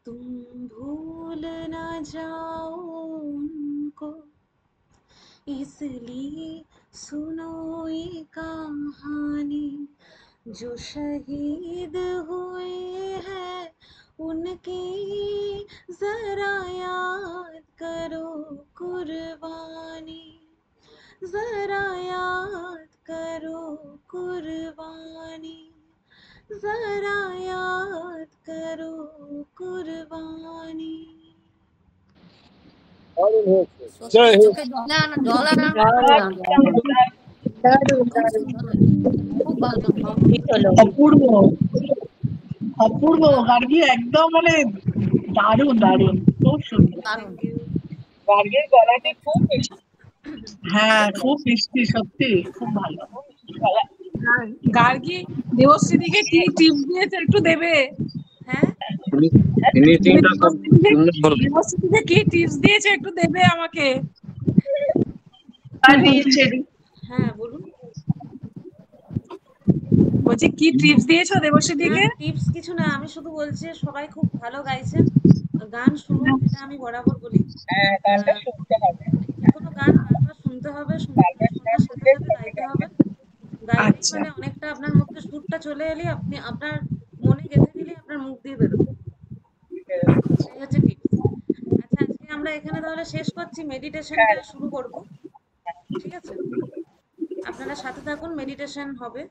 तुम भूल ना जाओ उनको, इसलिए सुनो ये कहानी। जो शहीद हुए हैं उनकी जरा याद करो कुर्बानी, जरा याद करो कुर्बानी, जरा याद करो कुर्बानी। স্বস্তির চোখে জল আনা জল আনা খুব ভালো অপূর্ব অপূর্ব গার্গী, একদম মানে দারুণ দারুণ, খুব সুন্দর। গার্গের গলাটি খুব মিষ্টি। হ্যাঁ খুব মিষ্টি, সত্যি খুব ভালো। গার্গী দেবশ্রীদিকে কি টিপস দিয়েছে একটু দেবে? হ্যাঁ ফিনিশিংটা খুব সুন্দর। দেবশ্রীদিকে কি টিপস দিয়েছে একটু দেবে আমাকে? হ্যাঁ বলুন। বলছি কি টিপস দিয়েছো দেবশ্রীদিকে? টিপস কিছু না, আমি শুধু বলছি সবাই খুব ভালো গাইছেন, গান শুনুন, এটা আমি বরাবর বলি। গানটা শুনতে হবে, কোনো গান বারবার শুনতে হবে, শোনার সাথে সাথে গাইতে হবে। গাইলেই মানে অনেকটা আপনার মধ্যে সুরটা চলে এলে আপনি আপনার মনে গেঁথে দিলে আপনার মুখ দিয়ে বেরোবে, এই হচ্ছে টিপস। আচ্ছা আজকে আমরা এখানে তাহলে শেষ করছি, মেডিটেশনটা শুরু করব, ঠিক আছে? আপনারা সাথে থাকুন, মেডিটেশন হবে।